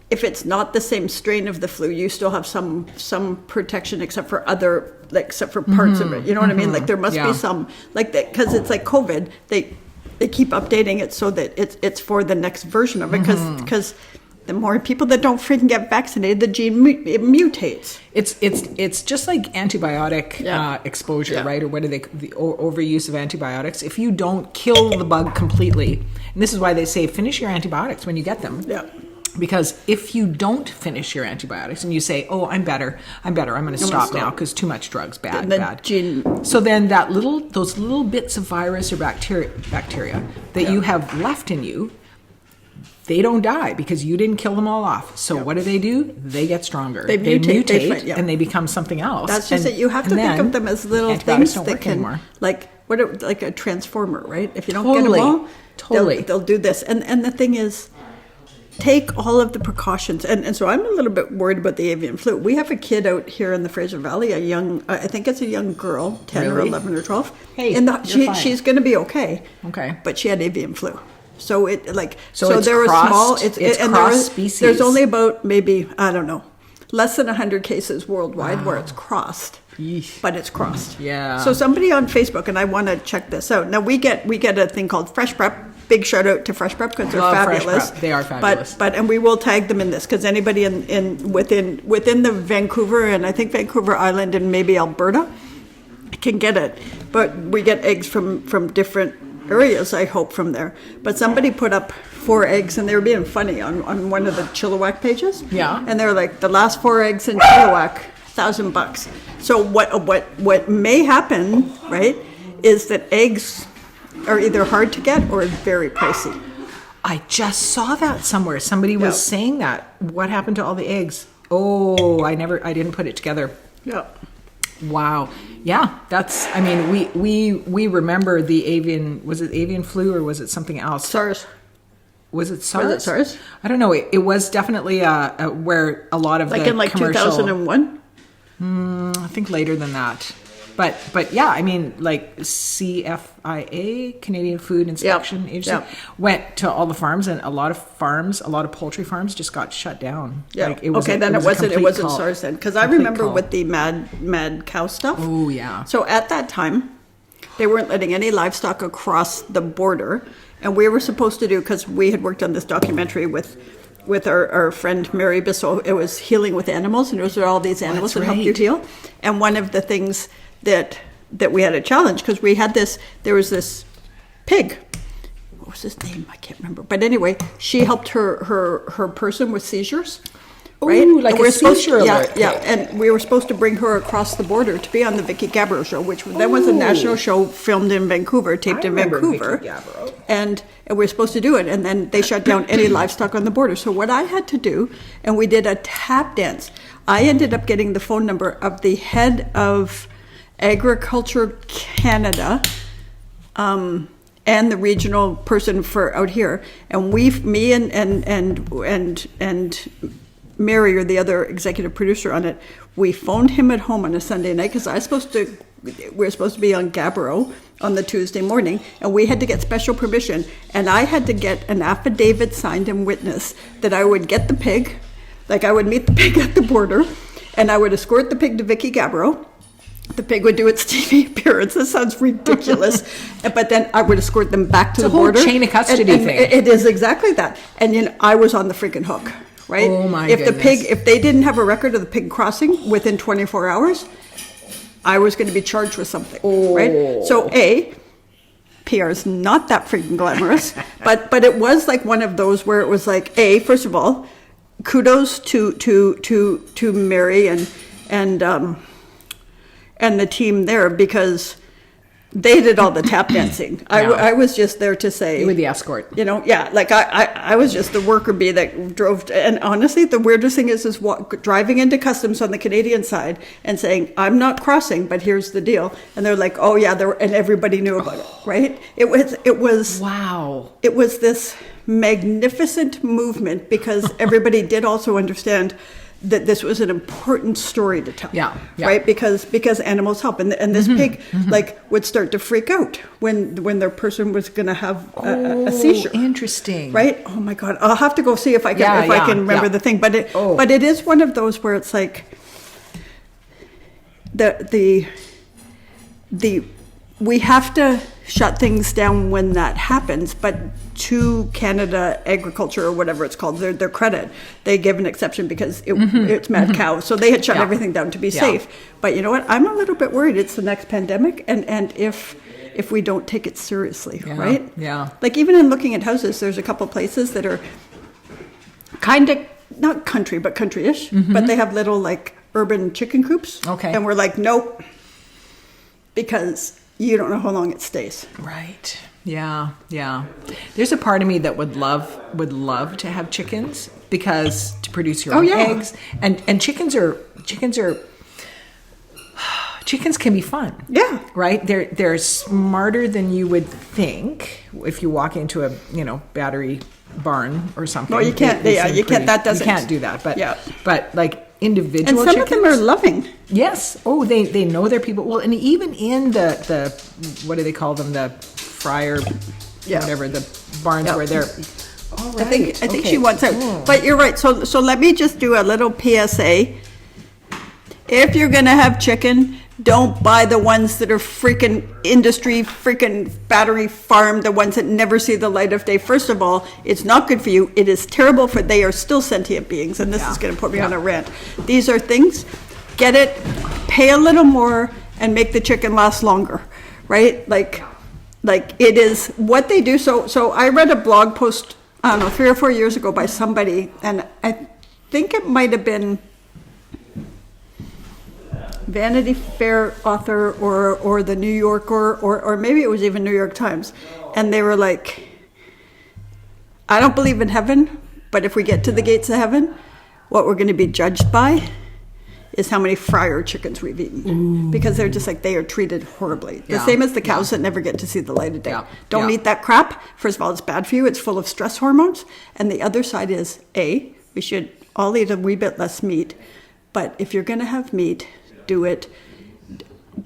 If it's not the same strain of the flu, you still have some protection, except for parts of it. You know what I mean? Like there must be some like that because it's like COVID. They keep updating it so that it's for the next version of it because the more people that don't freaking get vaccinated, the gene it mutates. It's just like antibiotic exposure, right? Or what are the overuse of antibiotics? If you don't kill the bug completely, and this is why they say finish your antibiotics when you get them. Yeah. Because if you don't finish your antibiotics and you say, "Oh, I'm better. I'm going to stop now because too much drugs bad." So then those little bits of virus or bacteria that you have left in you, they don't die because you didn't kill them all off. So what do? They get stronger. They mutate and they become something else. That's just it. You have to think of them as little things that can like a transformer, right? If you don't get them all, they'll do this. And the thing is, take all of the precautions. And so I'm a little bit worried about the avian flu. We have a kid out here in the Fraser Valley, I think it's a young girl, 10 or 11 or 12. Hey, she's going to be okay. Okay. But she had avian flu. So there cross species. There's only about maybe, I don't know, less than 100 cases worldwide where it's crossed. Yeesh. But it's crossed. Yeah. So somebody on Facebook, and I want to check this out. Now we get a thing called Fresh Prep. Big shout out to Fresh Prep because they're fabulous. They are fabulous. And we will tag them in this because anybody within the Vancouver and I think Vancouver Island and maybe Alberta can get it. But we get eggs from different areas, I hope, from there. But somebody put up 4 eggs and they were being funny on one of the Chilliwack pages. Yeah. And they're like, the last 4 eggs in Chilliwack, $1,000. So what may happen, right, is that eggs are either hard to get or very pricey. I just saw that somewhere. Somebody was saying that. What happened to all the eggs? Oh, I didn't put it together. Yeah. Wow. Yeah, we remember the avian, was it avian flu or was it something else? SARS. Was it SARS? Was it SARS? I don't know. It was definitely where a lot of like the in like commercial, 2001? I think later than that. But yeah, I mean, like CFIA, Canadian Food Inspection Agency, went to all the farms, and a lot of poultry farms just got shut down. Yeah. Like, it wasn't SARS then, because I remember with the mad cow stuff. Oh yeah. So at that time, they weren't letting any livestock across the border, and we were supposed to do, because we had worked on this documentary with our friend Mary Bissell. It was healing with animals, and it was all these animals that helped you heal. And one of the things that we had a challenge, because there was this pig. What was his name? I can't remember. But anyway, she helped her person with seizures. Right? Ooh, like a seizure alert. Yeah. And we were supposed to bring her across the border to be on the Vicky Gabbro show, which then was a national show filmed in Vancouver, taped in Vancouver. And we were supposed to do it. And then they shut down any livestock on the border. So what I had to do, and we did a tap dance. I ended up getting the phone number of the head of Agriculture Canada, and the regional person for out here, and me and Mary, or the other executive producer on it, we phoned him at home on a Sunday night because we were supposed to be on Gabbro on the Tuesday morning, and we had to get special permission, and I had to get an affidavit signed and witnessed that I would get the pig, like I would meet the pig at the border, and I would escort the pig to Vicky Gabbro. The pig would do its TV appearance. This sounds ridiculous. But then I would escort them back to the border. It's a whole chain of custody thing. It is exactly that. And I was on the freaking hook, right? Oh my goodness. If they didn't have a record of the pig crossing within 24 hours, I was going to be charged with something, right? So PR is not that freaking glamorous, but it was like one of those where it was like, first of all, kudos to Mary and the team there, because they did all the tap dancing. I was just there to say, you were the escort. Like I was just the worker bee that drove. And honestly, the weirdest thing is driving into customs on the Canadian side and saying, I'm not crossing, but here's the deal. And they're like, oh yeah, and everybody knew about it, right? It was wow. It was this magnificent movement, because everybody did also understand that this was an important story to tell, right? Because animals help, and this pig like would start to freak out when their person was going to have a seizure. Interesting, right? Oh my God, I'll have to go see if I can remember the thing. But it is one of those where it's like the we have to shut things down when that happens, but to Canada Agriculture or whatever it's called, their credit, they give an exception because it's mad cow. So they had shut everything down to be safe. But you know what? I'm a little bit worried it's the next pandemic, and if we don't take it seriously, right? Yeah. Like even in looking at houses, there's a couple places that are kind of not country, but country-ish, but they have little like urban chicken coops. Okay. And we're like, nope, because you don't know how long it stays. Right. Yeah. There's a part of me that would love to have chickens, because to produce your own eggs, and chickens can be fun. Yeah. Right? They're smarter than you would think if you walk into a, battery barn or something. No, you can't. You can't do that. But like individual and some chickens, of them are loving. Yes. Oh, they know their people. Well, and even in the what do they call them? The fryer, whatever, the barns where they're. Oh, right. I think she wants out. But you're right. So let me just do a little PSA. If you're gonna have chicken, don't buy the ones that are freaking battery farmed, the ones that never see the light of day. First of all, it's not good for you. It is terrible they are still sentient beings, and this is going to put me on a rant. These are things, get it, pay a little more, and make the chicken last longer, right? Like it is what they do. So I read a blog post, I don't know, 3 or 4 years ago by somebody, and I think it might have been Vanity Fair author or the New Yorker or maybe it was even New York Times, and they were like, I don't believe in heaven, but if we get to the gates of heaven, what we're going to be judged by is how many fryer chickens we've eaten. Because they're just like, they are treated horribly. The same as the cows that never get to see the light of day. Don't eat that crap. First of all, it's bad for you. It's full of stress hormones. And the other side is, we should all eat a wee bit less meat. But if you're going to have meat, do it.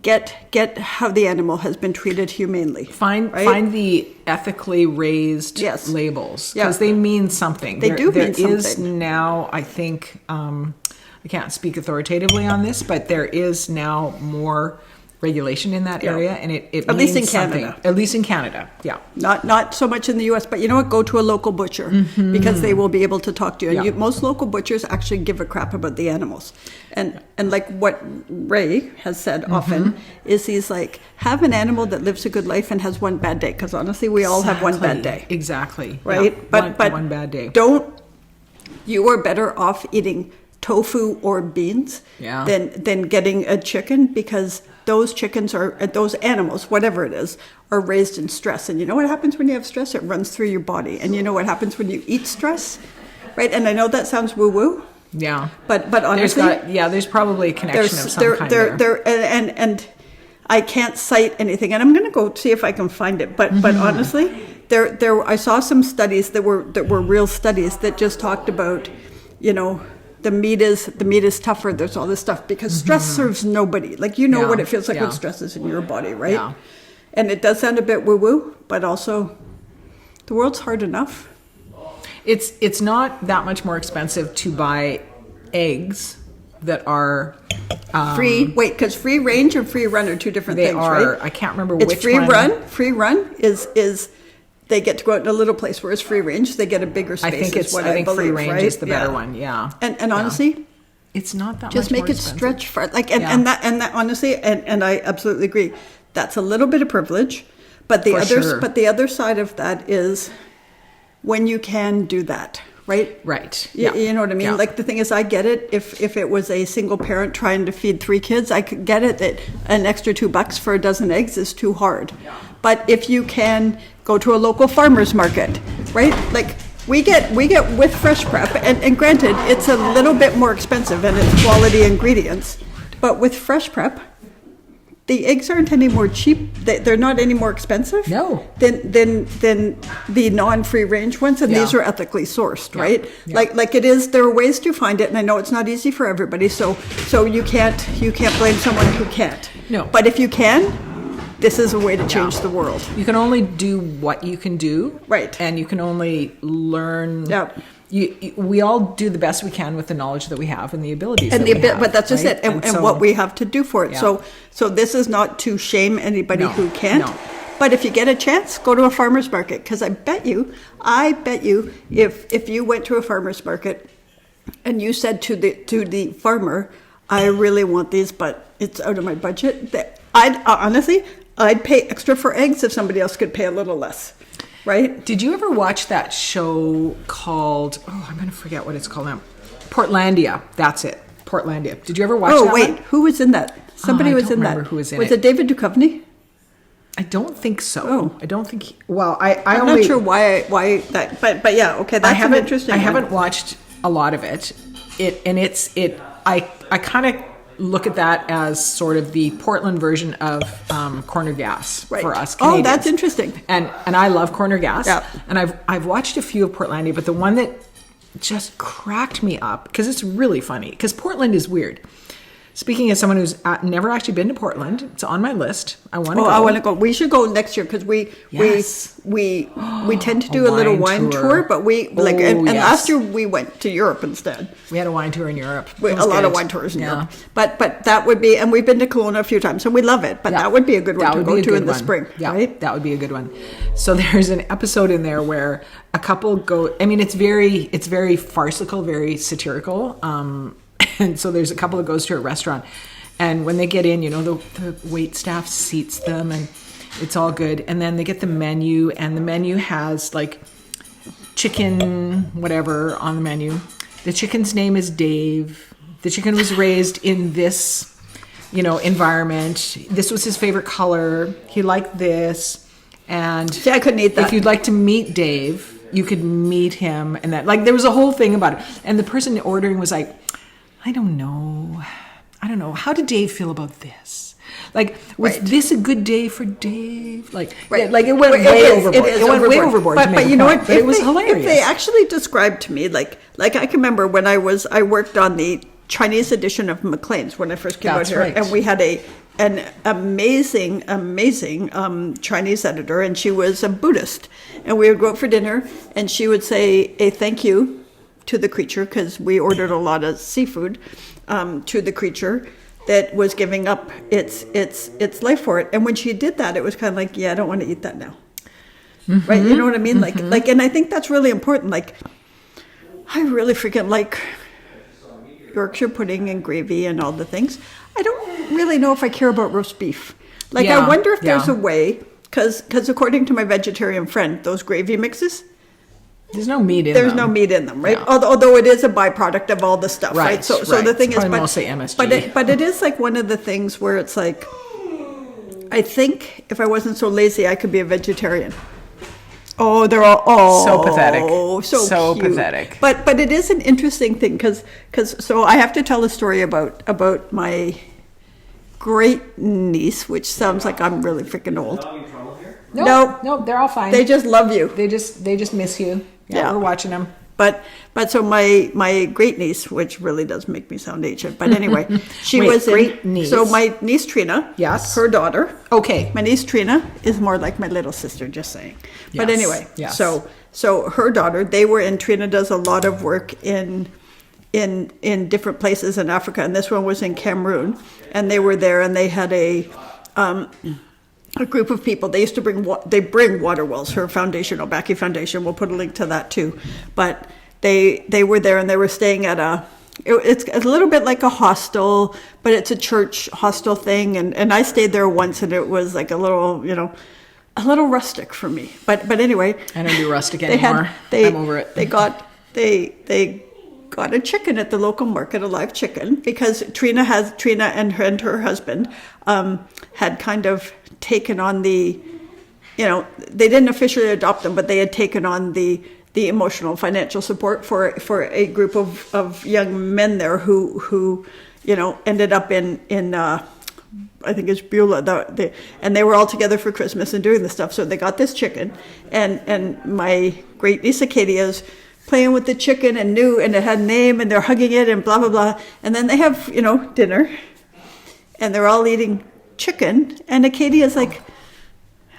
Get how the animal has been treated humanely. Find the ethically raised labels, because they mean something. They do mean something. There is now, I think, I can't speak authoritatively on this, but there is now more regulation in that area, and it at least in something. Canada. At least in Canada, Not so much in the U.S., but you know what? Go to a local butcher, because they will be able to talk to you. And most local butchers actually give a crap about the animals. And like what Ray has said often is he's like, have an animal that lives a good life and has one bad day, because honestly, we all have one bad day. Exactly. Right? Yeah. But one bad day. You are better off eating tofu or beans than getting a chicken, because those chickens those animals, whatever it is, are raised in stress. And you know what happens when you have stress? It runs through your body. And you know what happens when you eat stress, right? And I know that sounds woo-woo. Yeah. But honestly, there's probably a connection of some kind there. And I can't cite anything, and I'm going to go see if I can find it. But honestly, there I saw some studies that were real studies that just talked about, the meat is tougher. There's all this stuff because stress serves nobody. Like what it feels like when stress is in your body, right? Yeah. And it does sound a bit woo-woo, but also the world's hard enough. It's not that much more expensive to buy eggs that are free. Wait, because free range and free run are two different things, right? I can't remember which one. It's free run. Free run is they get to go out in a little place, whereas free range, they get a bigger space. I think free range right? is the better one. Yeah. And honestly, it's not that just much make more it expensive. stretch for and that honestly, and I absolutely agree. That's a little bit of privilege, but the For other sure. but the other side of that is when you can do that, right? Right. You know what I mean? Yeah. Like the thing is, I get it. If it was a single parent trying to feed 3 kids, I could get it that an extra $2 for a dozen eggs is too hard. But if you can go to a local farmer's market, right? Like we get with fresh prep, and granted, it's a little bit more expensive and it's quality ingredients, but with fresh prep, the eggs aren't any more cheap. They're not any more expensive. No. Than the non-free range ones, and Yeah. these are ethically sourced, Yeah. right? Yeah. Like it is. There are ways to find it, and I know it's not easy for everybody. So you can't blame someone who can't. No. But if you can, this is a way to change the world. You can only do what you can do. Right. And you can only learn. Yeah. We all do the best we can with the knowledge that we have and the abilities And that we have. but that's just right? it, and so- what we have to do for it. Yeah. So this is not to shame anybody No, who can't. no. But if you get a chance, go to a farmer's market, because I bet you, if you went to a farmer's market and you said to the farmer, "I really want these, but it's out of my budget," that I'd pay extra for eggs if somebody else could pay a little less, right? Did you ever watch that show called, I'm going to forget what it's called now. Portlandia. That's it. Portlandia. Did you ever watch that? Oh, wait, one? who was in that? Somebody I was don't in that. remember who was in Was it. it David Duchovny? I don't think so. Oh. I don't think, I'm I'm not sure why that, but yeah, okay, that's an interesting I one. haven't watched a lot of it. I kind of look at that as sort of the Portland version of Corner Gas Right. for us Oh, Canadians. that's interesting. And I love Corner Gas. Yeah. And I've watched a few of Portlandia, but the one that just cracked me up, because it's really funny, because Portland is weird. Speaking as someone who's never actually been to Portland, it's on my list. I want to go. I want to go. We should go next year, because Yes. we tend to do a little wine tour, but and yes. last year we went to Europe instead. We had a wine tour in Europe. A It was lot of good. wine tours in Yeah. Europe. But that would be, and we've been to Kelowna a few times, so we love it. But Yeah. that would be a good one That to would go be a to good in the one. spring, Yeah, right? that would be a good one. So there's an episode in there where a couple go. I mean, it's very farcical, very satirical. And so there's a couple that goes to a restaurant, and when they get in, the wait staff seats them, and it's all good. And then they get the menu, and the menu has like chicken, whatever on the menu. The chicken's name is Dave. The chicken was raised in this, environment. This was his favorite color. He liked this. And See, I couldn't eat that. if you'd like to meet Dave, you could meet him. And that, like, there was a whole thing about it. And the person ordering was like, I don't know. How did Dave feel about this? Like, was Right. this a good day for Dave? Like, Right. yeah, like it went It way is- overboard. It is It went way overboard. to But make a you know point, what? But it was hilarious. If they actually described to me, like I can remember when I worked on the Chinese edition of Maclean's when I first came That's out here, right. and we had an amazing Chinese editor, and she was a Buddhist, and we would go out for dinner, and she would say a thank you to the creature, because we ordered a lot of seafood, to the creature that was giving up its life for it. And when she did that, it was kind of like, yeah, I don't want to eat that now. Mm-hmm. Right? You know what I mean? Like, and I think that's really important. Like, I really freaking like Yorkshire pudding and gravy and all the things. I don't really know if I care about roast beef. Like, Yeah, I wonder if there's yeah. a way, because according to my vegetarian friend, those gravy mixes, There's no meat in there's them. no meat in them, right? Yeah. Although it is a byproduct of all the stuff, right? Right, So right. the thing It's is, probably but, mostly MSG. but it is like one of the things where it's like, I think if I wasn't so lazy, I could be a vegetarian. Oh, they're all So pathetic. so cute. pathetic. But it is an interesting thing, because so I have to tell a story about my great niece, which sounds like I'm really freaking old. No, they're all fine. They just love you. They just miss you. Yeah. We're watching them. But so my great niece, which really does make me sound ancient, but anyway, she Wait, was great niece? So my niece Trina, Yes. her daughter. Okay. My niece Trina is more like my little sister, just saying. But Yes, anyway, yes. so her daughter, Trina does a lot of work in different places in Africa, and this one was in Cameroon, and they were there, and they had a group of people. They used to bring water wells. Her foundation, Obaki Foundation, we'll put a link to that too. But they were there, and they were staying at it's a little bit like a hostel, but it's a church hostel thing. And I stayed there once, and it was like a little, a little rustic for me. But anyway, I don't do rustic anymore. I'm over it. They got a chicken at the local market, a live chicken, because Trina and her husband had kind of taken on the, they didn't officially adopt them, but they had taken on the emotional financial support for a group of young men there who ended up in I think it's Beulah, and they were all together for Christmas and doing this stuff. So they got this chicken, and my great niece Acadia is playing with the chicken and it had a name, and they're hugging it and blah blah blah. And then they have dinner, and they're all eating chicken, and Acadia's like,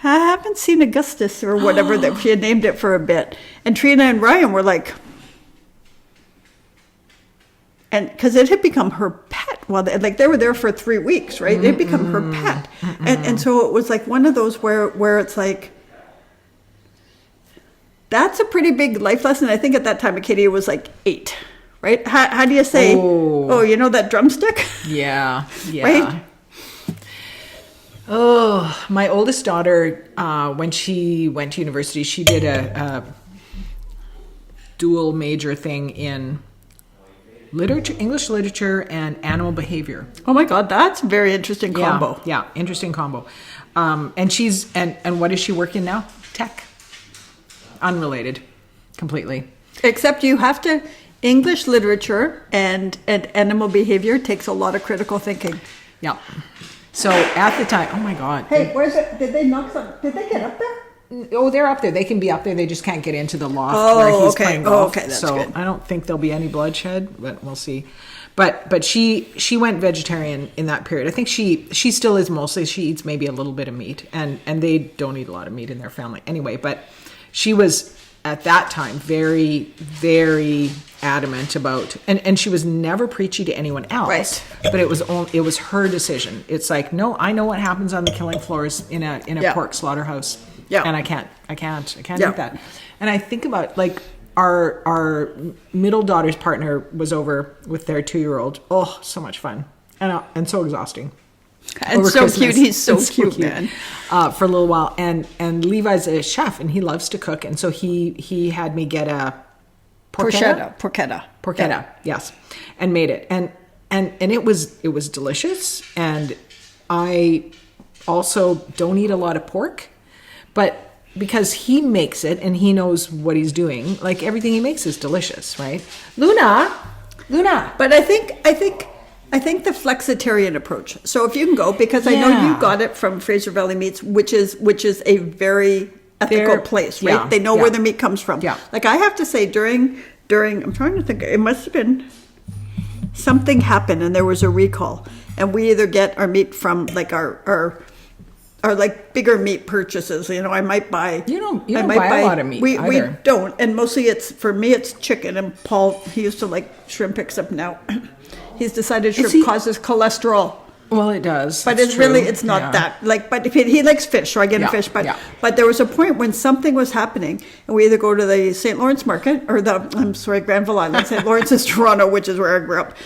I haven't seen Augustus or whatever that she had named it for a bit. And Trina and Ryan were like, and because it had become her pet. Well, they were there for 3 weeks, right? It had become her pet. And so it was like one of those where it's like, that's a pretty big life lesson. I think at that time, Acadia was like 8, right? How do you say, that drumstick? Yeah. Right? Oh, my oldest daughter, when she went to university, she did a dual major thing in literature, English literature, and animal behavior. Oh my God, that's a very interesting combo. Yeah, interesting combo. And what is she working now? Tech. Unrelated, completely. Except you have to, English literature and animal behavior takes a lot of critical thinking. Yeah. So at the time, oh my God. Hey, where's it? Did they knock some? Did they get up there? Oh, they're up there. They can be up there. They just can't get into the loft where he's playing golf. Okay, that's so good. I don't think there'll be any bloodshed, but we'll see. But she went vegetarian in that period. I think she still is mostly. She eats maybe a little bit of meat, and they don't eat a lot of meat in their family anyway. But she was at that time very, very adamant about, and she was never preachy to anyone else. Right. But it was her decision. It's like, no, I know what happens on the killing floors in a pork slaughterhouse. Yeah. And I can't eat that. And I think about like our middle daughter's partner was over with their 2-year-old. Oh, so much fun. And so exhausting. And so Christmas. Cute. He's so cute, man. For a little while. And Levi's a chef and he loves to cook. And so he had me get a porchetta. Yeah. Yes. And made it. And it was delicious. And I also don't eat a lot of pork. But because he makes it and he knows what he's doing, like everything he makes is delicious, right? Luna. But I think the flexitarian approach. So if you can go, because I know you got it from Fraser Valley Meats, which is a very ethical place, right? They know where the meat comes from. Yeah. Like I have to say during I'm trying to think, it must have been something happened and there was a recall, and we either get our meat from like our like bigger meat purchases. I might buy. You don't buy a lot of meat. We don't, and mostly it's chicken. And Paul, he used to like shrimp, except now he's decided shrimp causes cholesterol. Well, it does, but it's not that. Like, but if he likes fish, so I get him fish. But there was a point when something was happening, and we either go to the St. Lawrence Market or Granville Island. St. Lawrence is Toronto, which is where I grew up.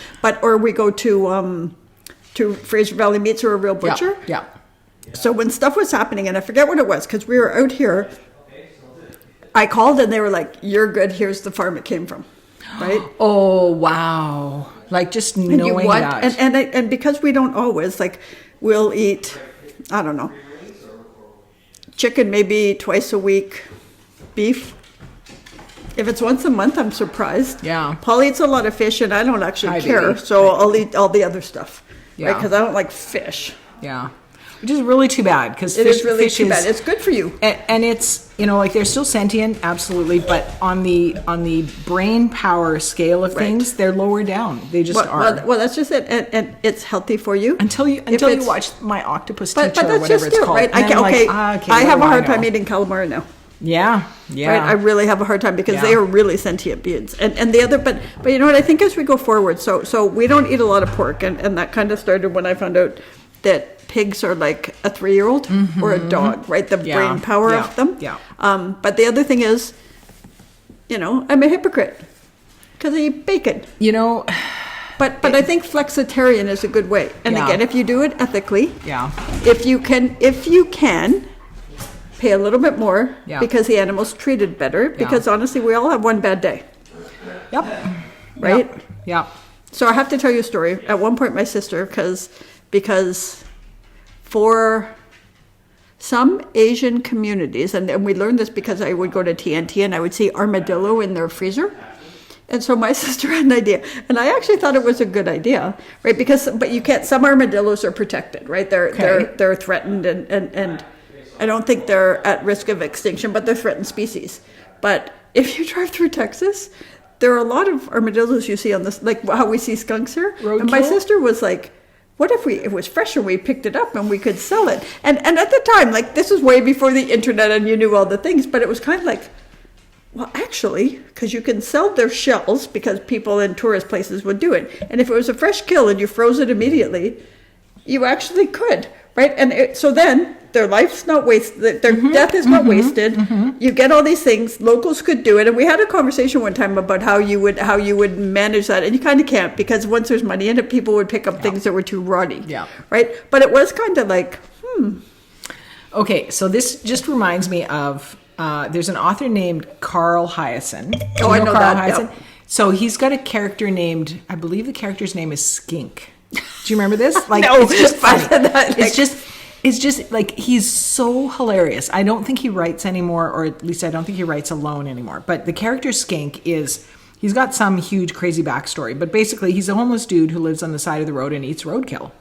Or we go to Fraser Valley Meats or a real butcher. Yeah. So when stuff was happening, and I forget what it was, because we were out here, I called and they were like, "You're good. Here's the farm it came from." Right? Oh wow! Like just knowing that, and because we don't always like, we'll eat, I don't know, chicken maybe twice a week, beef. If it's once a month, I'm surprised. Yeah. Paul eats a lot of fish, and I don't actually care, so I'll eat all the other stuff. Yeah. Right? Because I don't like fish. Yeah. Which is really too bad, because it is really too bad. It's good for you, and it's like they're still sentient, absolutely, but on the brain power scale of things, they're lower down. They just are. Well, that's just it, and it's healthy for you until you watch My Octopus Teacher or whatever it's called. Right? I have a hard time eating calamari now. Yeah. Right? I really have a hard time because they are really sentient beings, and the other, but you know what? I think as we go forward, so we don't eat a lot of pork, and that kind of started when I found out that pigs are like a 3-year-old or a dog, right? The brain power of them. Yeah. But the other thing is, I'm a hypocrite because I eat bacon. But I think flexitarian is a good way. And again, if you do it ethically, yeah. If you can, pay a little bit more Yeah. because the animal's treated better. Because honestly, we all have one bad day. Yep. Right? Yeah. So I have to tell you a story. At one point, my sister, because for some Asian communities, and we learned this because I would go to TNT and I would see armadillo in their freezer. And so my sister had an idea, and I actually thought it was a good idea, right? But you can't. Some armadillos are protected, right? They're threatened, and I don't think they're at risk of extinction, but they're threatened species. But if you drive through Texas, there are a lot of armadillos you see on this, like how we see skunks here. Roadkill? And my sister was like, what if it was fresh and we picked it up and we could sell it? And at the time, like, this was way before the internet and you knew all the things, but it was kind of like, well, actually, because you can sell their shells because people in tourist places would do it. And if it was a fresh kill and you froze it immediately, you actually could, right? And so then their life's not wasted, their death is not wasted. You get all these things. Locals could do it, and we had a conversation one time about how you would manage that, and you kind of can't, because once there's money in it, people would pick up things that were too rotty. Yeah. Right. But it was kind of like, Okay, so this just reminds me of there's an author named Carl Hyacin. Oh, I know Carl that. Hyacin? Yeah. So he's got a character named, I believe the character's name is Skink. Do you remember this? Like, No, it's just funny. like- It's just like, he's so hilarious. I don't think he writes anymore, or at least I don't think he writes alone anymore. But the character Skink he's got some huge crazy backstory, but basically he's a homeless dude who lives on the side of the road and eats roadkill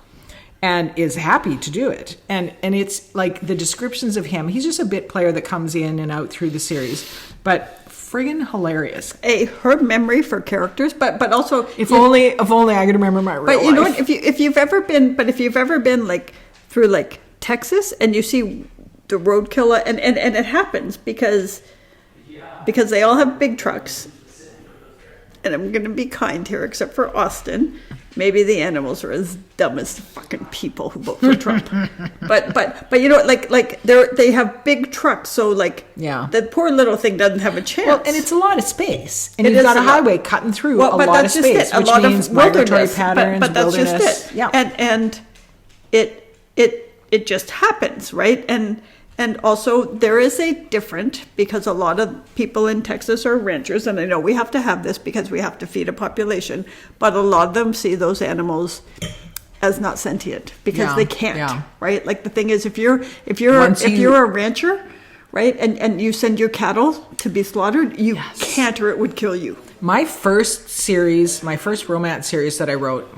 and is happy to do it. And it's like the descriptions of him, he's just a bit player that comes in and out through the series, but friggin' hilarious. her memory for characters, but also If only I could remember my real life. But you know what? If you've ever been like through like Texas and you see the roadkill, and it happens because they all have big trucks. And I'm going to be kind here, except for Austin. Maybe the animals are as dumb as the fucking people who vote for Trump. but you know, like they have big trucks, so like the poor little thing doesn't have a chance. Well, and it's a lot of space, and It you've is got a a lot. highway cutting through a but lot of that's just space, it. which a lot means of migratory wilderness, patterns, but that's wilderness. just it. Yeah, and it just happens, right? And also there is a different, because a lot of people in Texas are ranchers, and I know we have to have this because we have to feed a population, but a lot of them see those animals as not sentient because they can't, right? Like the thing is, if you're a rancher, right, and you send your cattle to be slaughtered, you can't, or it would kill you. My first romance series that I wrote,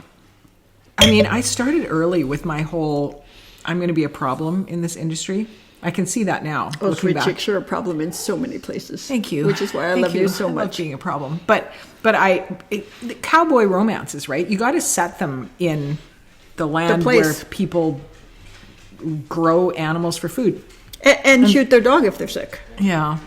I mean, I started early with my whole, I'm going to be a problem in this industry. I can see that now. Oh, sweet chicks are a problem in so many places. Thank you. Which is why I love you so I much. love being a problem. But the cowboy romances, right? You got to set them in the land where people grow animals for food. And shoot their dog if they're sick. Yeah.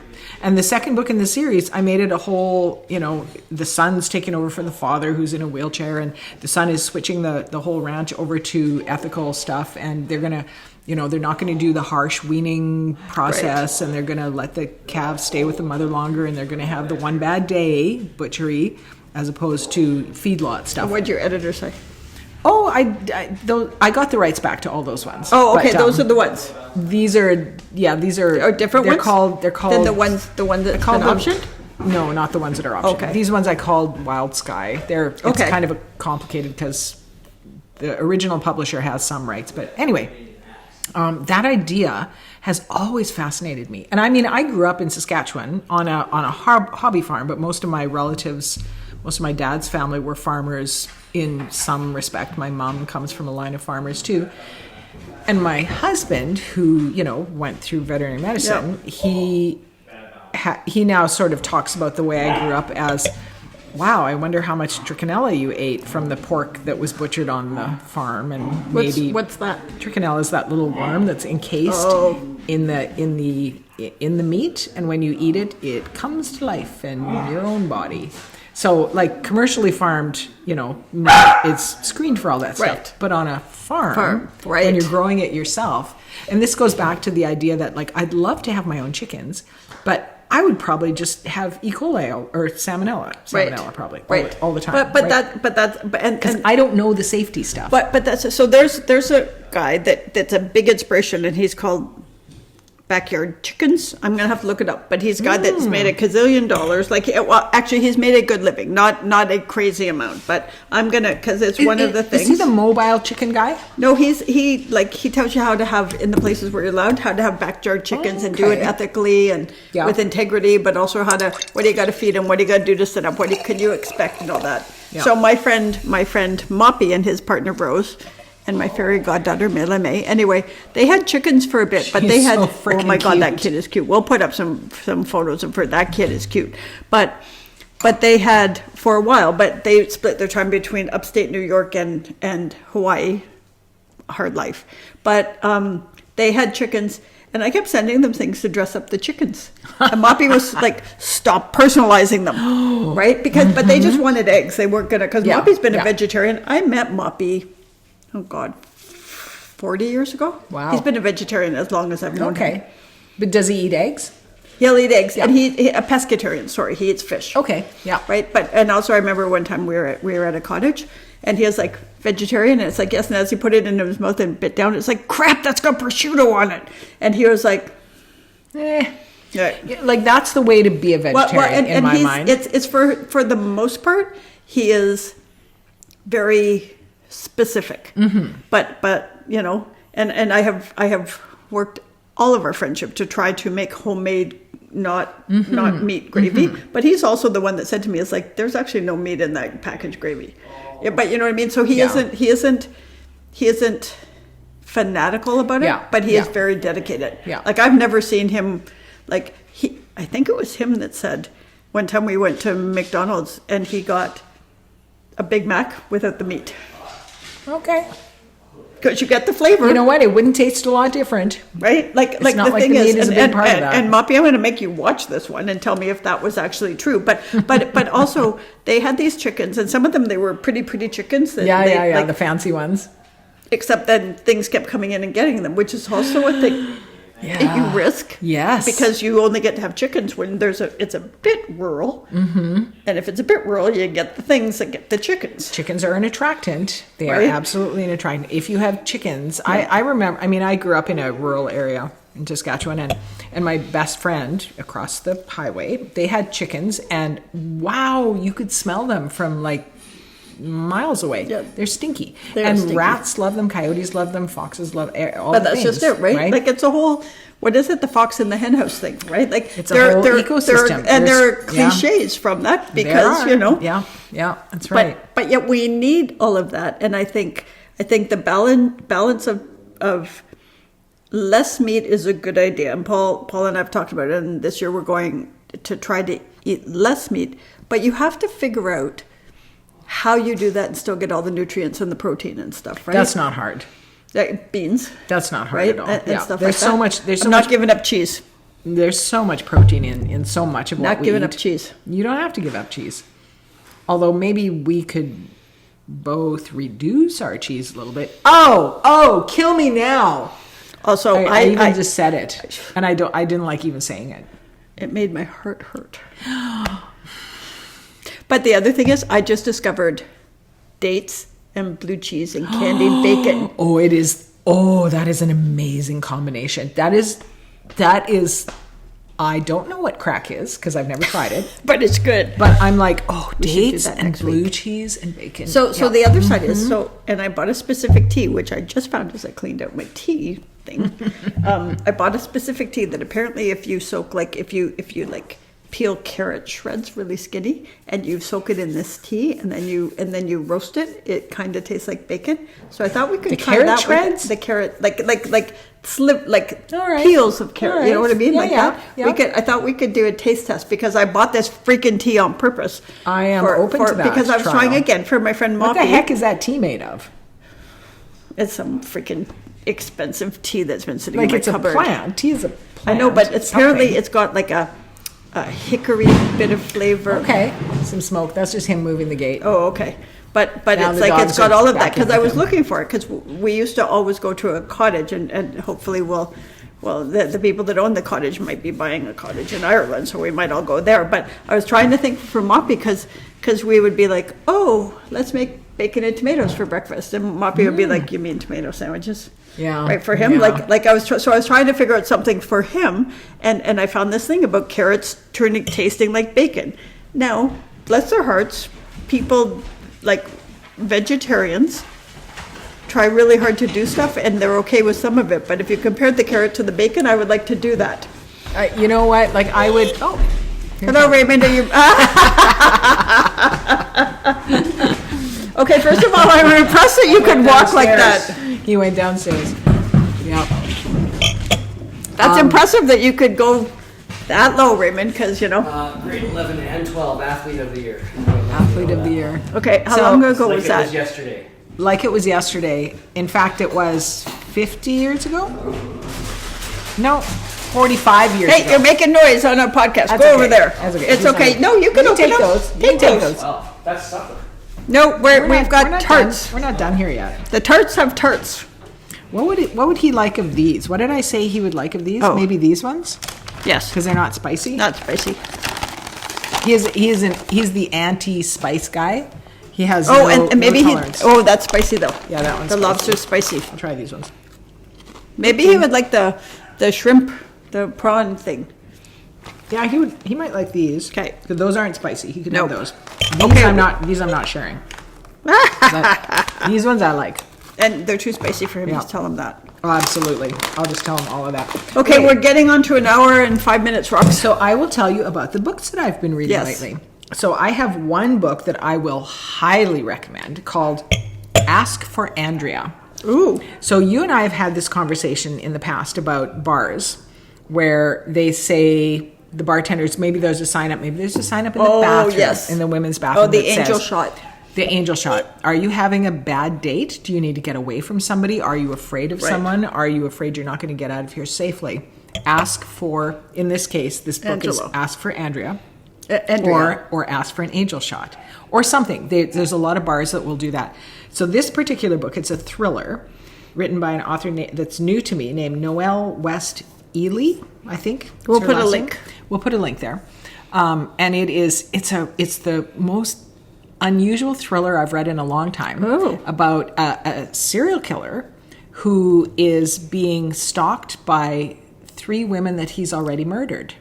And the second book in the series, I made it a whole, the son's taking over for the father who's in a wheelchair, and the son is switching the whole ranch over to ethical stuff, and they're going to, they're not going to do the harsh weaning process, and they're going to let the calves stay with the mother longer, and they're going to have the one bad day butchery as opposed to feedlot stuff. And what'd your editor say? Oh, I got the rights back to all those ones. Oh, okay, those are the ones. These are different ones. They're called than the ones that's been optioned. No, not the ones that are optioned. Okay. These ones I called Wild Sky. It's kind of complicated because the original publisher has some rights. But anyway, that idea has always fascinated me. And I mean, I grew up in Saskatchewan on a hobby farm, but most of my relatives, most of my dad's family were farmers in some respect. My mom comes from a line of farmers too. And my husband, who, went through veterinary medicine, he now sort of talks about the way I grew up as, wow, I wonder how much trichinella you ate from the pork that was butchered on the farm. And what's that? Trichinella is that little worm that's encased in the meat, and when you eat it, it comes to life in your own body. So, like, commercially farmed, it's screened for all that stuff. Right. But on a farm, right, when you're growing it yourself, and this goes back to the idea that, like, I'd love to have my own chickens, but I would probably just have E. coli or salmonella probably all the time. Because I don't know the safety stuff. But that's so there's a guy that's a big inspiration, and he's called backyard chickens. I'm gonna have to look it up, but he's a guy that's made $1 gazillion. Like, well, actually, he's made a good living, not a crazy amount. But I'm gonna, because it's one of the things. Is he the mobile chicken guy? No, he tells you how to have, in the places where you're allowed, how to have backyard chickens and do it ethically and with integrity, but also what do you got to feed them, what do you got to do to set up, can you expect, and all that. Yeah. So my friend Moppy and his partner Rose, and my fairy goddaughter Melanie. Anyway, they had chickens for a bit, but they had, oh my God, that kid is cute. We'll put up some photos of her. That kid is cute. But they had for a while, but they split their time between upstate New York and Hawaii. Hard life. But they had chickens, and I kept sending them things to dress up the chickens. And Moppy was like, stop personalizing them, right? But they just wanted eggs. They weren't gonna, because Moppy's been a vegetarian. I met Moppy, oh God, 40 years ago. Wow. He's been a vegetarian as long as I've known him. Okay. But does he eat eggs? He'll eat eggs. Yeah. And he a pescatarian, sorry. He eats fish. Okay. Yeah. Right? And also I remember one time we were at a cottage, and he was like, vegetarian? And it's like, yes. And as he put it into his mouth and bit down, it's like, crap, that's got prosciutto on it. And he was like, Yeah. Like, that's the way to be a vegetarian in my mind. It's for the most part, he is very specific. But you know, and I have worked all of our friendship to try to make homemade, not meat gravy. But he's also the one that said to me, it's like, there's actually no meat in that packaged gravy. Yeah, but you know what I mean? So he isn't fanatical about it, but he is very dedicated. Yeah. Like, I've never seen him, like, I think it was him that said one time we went to McDonald's and he got a Big Mac without the meat. Okay. Because you get the flavor. You know what? It wouldn't taste a lot different. Right? Like the thing is a big part of that. And Moppy, I'm going to make you watch this one and tell me if that was actually true. But also, they had these chickens, and some of them, they were pretty chickens. Like, the fancy ones. Except then things kept coming in and getting them, which is also a thing that you risk. Yes. Because you only get to have chickens when it's a bit rural. And if it's a bit rural, you get the things that get the chickens. Chickens are an attractant. They are absolutely an attractant. If you have chickens, I remember, I grew up in a rural area in Saskatchewan, and my best friend across the highway, they had chickens, and wow, you could smell them from like miles away. Yeah. They're stinky. Rats love them, coyotes love them, foxes love all but that's just it, right? Like, it's a whole, what is it, the fox in the hen house thing, right? Like, it's a whole ecosystem. There are cliches from that, because you know. Yeah, that's right. But yet we need all of that, and I think the balance of less meat is a good idea. And Paul and I've talked about it, and this year we're going to try to eat less meat. But you have to figure out how you do that and still get all the nutrients and the protein and stuff, right? That's not hard. Beans. That's not hard right? at all. And stuff there's like so that. much. There's so I'm much. Not giving up cheese. There's so much protein in so much of what we eat. Not giving up cheese. You don't have to give up cheese. Although maybe we could both reduce our cheese a little bit. Oh, kill me now. Also, I just said it, and I didn't like even saying it. It made my heart hurt. But the other thing is, I just discovered dates and blue cheese and candied bacon. That is an amazing combination. That is, I don't know what crack is, because I've never tried it. But it's good. But I'm like, dates and blue cheese and bacon. So the other side is, and I bought a specific tea, which I just found as I cleaned out my tea thing. I bought a specific tea that apparently if you soak, like, if you peel carrot shreds really skinny and you soak it in this tea and then you roast it, it kind of tastes like bacon. So I thought we could try that shreds? with the carrot, like peels of carrot. Right. You know what I mean? That. Yeah. I thought we could do a taste test, because I bought this freaking tea on purpose. I am open to that. Because I was trying again for my friend Moppy. What the heck is that tea made of? It's some freaking expensive tea that's been sitting in my cupboard. Like, it's a plant. Tea is a plant. I know, but apparently it's got like a hickory bit of flavor. Okay, some smoke. That's just him moving the gate. Oh, okay. But it's like, it's got all of that, because I was looking for it, because we used to always go to a cottage, and hopefully the people that own the cottage might be buying a cottage in Ireland, so we might all go there. But I was trying to think for Moppy, because we would be like, let's make bacon and tomatoes for breakfast. And Moppy would be like, you mean tomato sandwiches? Yeah. Right, for him, Yeah. I was trying to figure out something for him, and I found this thing about carrots tasting like bacon. Now, bless their hearts, people like vegetarians try really hard to do stuff, and they're okay with some of it. But if you compared the carrot to the bacon, I would like to do that. You know what? Like I would. Oh, hello, Raymond. Are you? Okay, first of all, I'm impressed that you could walk like that. He went downstairs. Yep. That's impressive that you could go that low, Raymond, because, Grade 11 and 12, Athlete of the Year. Athlete of the Year. Okay, how long ago Like was it that? was yesterday. Like it was yesterday. In fact, it was 50 years ago? No, 45 years Hey, ago. you're making noise on our podcast. That's Go over okay. there. That's okay. It's He's okay. fine. No, you can You open take up. those. You Take take those. those. Well, that's supper. No, we've got We're not tarts. done. We're not done here yet. The tarts have tarts. What would he like of these? What did I say he would like of these? Oh. Maybe these ones? Yes, Because they're not spicy? not spicy. He's the anti-spice guy. He has Oh, no, and maybe no tolerance. that's spicy though. Yeah, that one's The spicy. lobster's spicy. I'll try these ones. Maybe he would like the shrimp, the prawn thing. Yeah, he might like these. 'Kay. Because those aren't spicy. He could Nope. have those. Okay. These I'm not sharing. These ones I like. And they're too spicy for him. Yeah. Just tell him that. Oh, absolutely. I'll just tell him all of that. Okay, we're getting on to an hour and 5 minutes, Rox. So I will tell you about the books that I've been reading Yes. lately. So I have one book that I will highly recommend called Ask for Andrea. Ooh. So you and I have had this conversation in the past about bars where they say the bartenders, maybe there's a sign up, maybe there's a sign up in the bathroom, yes. in the women's bathroom. Oh, the that angel says, shot. The angel shot. Are you having a bad date? Do you need to get away from somebody? Are you afraid of Right. someone? Are you afraid you're not going to get out of here safely? Ask for, in this case, this book Angelo. is Ask for Andrea. Andrea. Or ask for an angel shot or something. There's a lot of bars that will do that. So this particular book, it's a thriller written by an author that's new to me named Noelle West Ely, I think. We'll It's her put a last link. name. We'll put a link there. And it's the most unusual thriller I've read in a long time about a serial killer who is being stalked by 3 women that he's already murdered.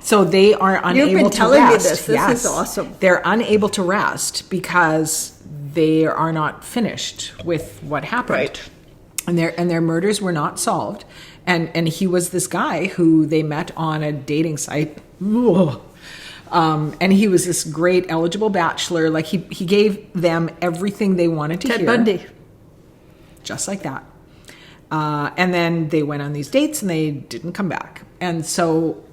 So they are unable You've been to telling me rest. this. This is awesome. They're unable to rest because they are not finished with what happened. Right. And their murders were not solved. And he was this guy who they met on a dating site. And he was this great eligible bachelor. Like he gave them everything they wanted to hear. Ted Bundy. Just like that. And then they went on these dates and they didn't come back. And so